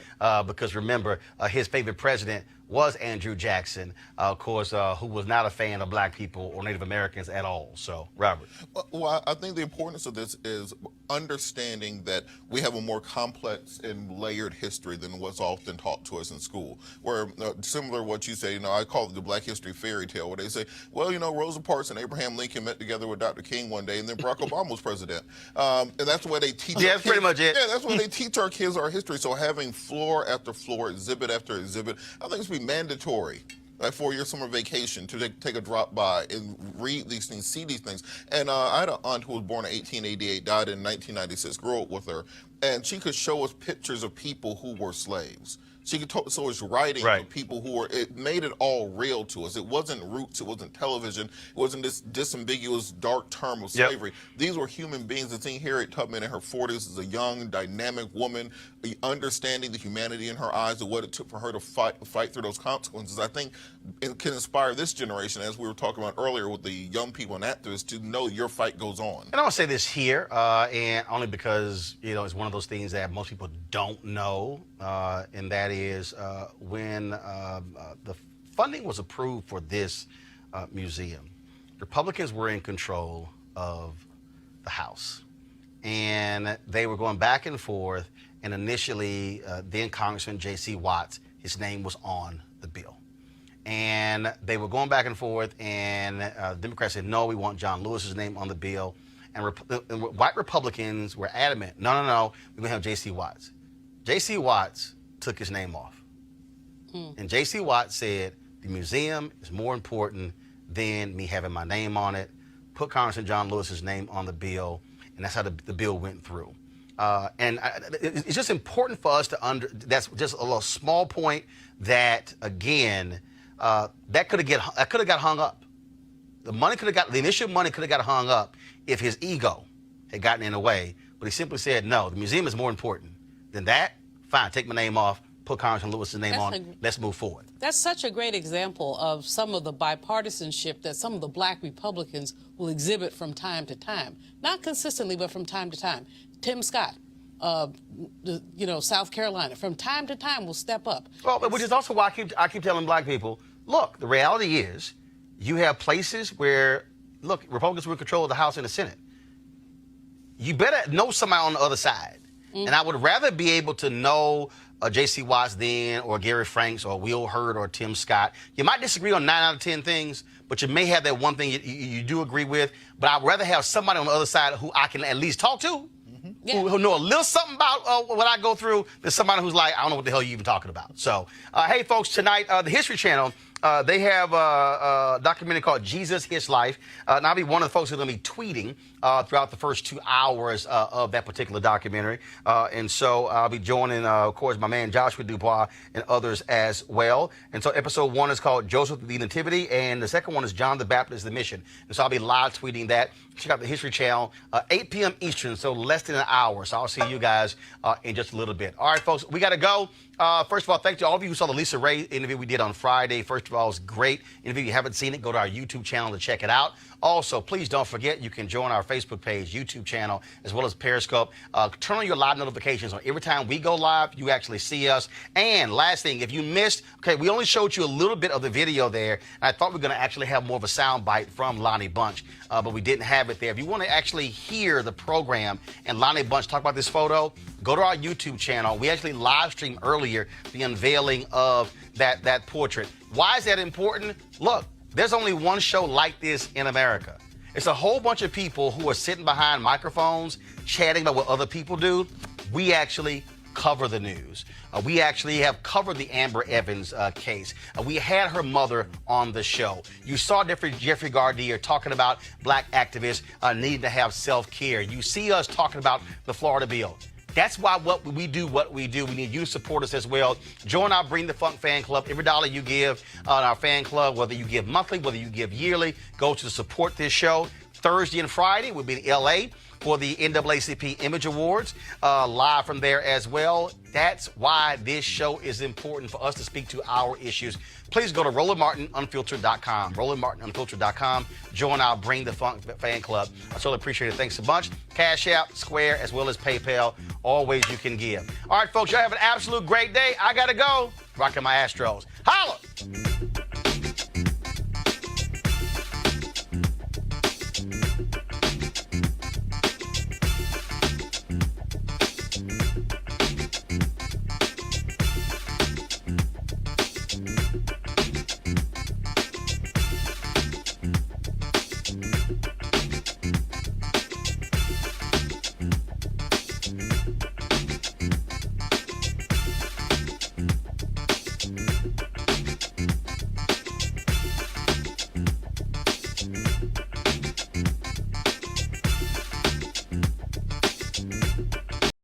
Because remember, his favorite president was Andrew Jackson, of course, who was not a fan of black people or Native Americans at all. So, Robert. Well, I think the importance of this is understanding that we have a more complex and layered history than what's often taught to us in school. Where, similar to what you say, I call it the Black History fairy tale, where they say, well, Rosa Parks and Abraham Lincoln met together with Dr. King one day, and then Barack Obama was president. And that's the way they teach. Yeah, that's pretty much it. Yeah, that's what they teach our kids our history. So having floor after floor, exhibit after exhibit, I think it's be mandatory for your summer vacation to take a drop by and read these things, see these things. And I had an aunt who was born in 1888, died in 1996, grew up with her, and she could show us pictures of people who were slaves. She could so it's writing of people who were, it made it all real to us. It wasn't roots, it wasn't television, it wasn't this disambiguous dark term of slavery. These were human beings. And seeing Harriet Tubman in her 40s as a young, dynamic woman, understanding the humanity in her eyes of what it took for her to fight through those consequences, I think it can inspire this generation, as we were talking about earlier with the young people and activists, to know your fight goes on. And I want to say this here, and only because, it's one of those things that most people don't know, and that is when the funding was approved for this museum, Republicans were in control of the House. And they were going back and forth, and initially, then Congressman J.C. Watts, his name was on the bill. And they were going back and forth, and Democrats said, no, we want John Lewis's name on the bill. And white Republicans were adamant, no, we're going to have J.C. Watts. J.C. Watts took his name off. And J.C. Watts said, the museum is more important than me having my name on it. Put Congressman John Lewis's name on the bill, and that's how the bill went through. It's just important for us to that's just a little small point that, again, that could have got hung up. The initial money could have got hung up if his ego had gotten in the way. But he simply said, no, the museum is more important than that. Fine, take my name off, put Congressman Lewis's name on, let's move forward. That's such a great example of some of the bipartisanship that some of the black Republicans will exhibit from time to time. Not consistently, but from time to time. Tim Scott, South Carolina, from time to time will step up. Well, which is also why I keep telling black people, look, the reality is you have places where, look, Republicans were in control of the House and the Senate. You better know somebody on the other side. And I would rather be able to know J.C. Watts then, or Gary Franks, or Will Hurd, or Tim Scott. You might disagree on 9 out of 10 things, but you may have that one thing you do agree with. But I'd rather have somebody on the other side who I can at least talk to, who know a little something about what I go through, than somebody who's like, I don't know what the hell you're even talking about. So, hey, folks, tonight, the History Channel, they have a documentary called Jesus, His Life. And I'll be one of the folks who's going to be tweeting throughout the first 2 hours of that particular documentary. And so I'll be joining, of course, my man Joshua Dubois and others as well. And so episode 1 is called Joseph the Nativity, and the second one is John the Baptist, the Mission. And so I'll be live tweeting that. Check out the History Channel, 8 p.m. Eastern, so less than an hour. So I'll see you guys in just a little bit. All right, folks, we got to go. First of all, thank you to all of you who saw the Lisa Ray interview we did on Friday. First of all, it was a great interview. If you haven't seen it, go to our YouTube channel to check it out. Also, please don't forget, you can join our Facebook page, YouTube channel, as well as Periscope. Turn on your live notifications. Every time we go live, you actually see us. And last thing, if you missed, okay, we only showed you a little bit of the video there. And I thought we were going to actually have more of a sound bite from Lonnie Bunch, but we didn't have it there. If you want to actually hear the program and Lonnie Bunch talk about this photo, go to our YouTube channel. We actually live streamed earlier the unveiling of that portrait. Why is that important? Look, there's only one show like this in America. It's a whole bunch of people who are sitting behind microphones, chatting about what other people do. We actually cover the news. We actually have covered the Amber Evans case. We had her mother on the show. You saw Jeffrey Gardier talking about black activists needing to have self-care. You see us talking about the Florida bill. That's why we do what we do. We need you to support us as well. Join our Bring the Funk fan club. Every dollar you give on our fan club, whether you give monthly, whether you give yearly, go to support this show. Thursday and Friday, we'll be in LA for the NAACP Image Awards, live from there as well. That's why this show is important for us to speak to our issues. Please go to RolandMartinUnfiltered.com, RolandMartinUnfiltered.com. Join our Bring the Funk fan club. I certainly appreciate it. Thanks a bunch. Cash App, Square, as well as PayPal. All ways you can give. All right, folks, y'all have an absolute great day. I got to go. Rocking my Astros. Holla!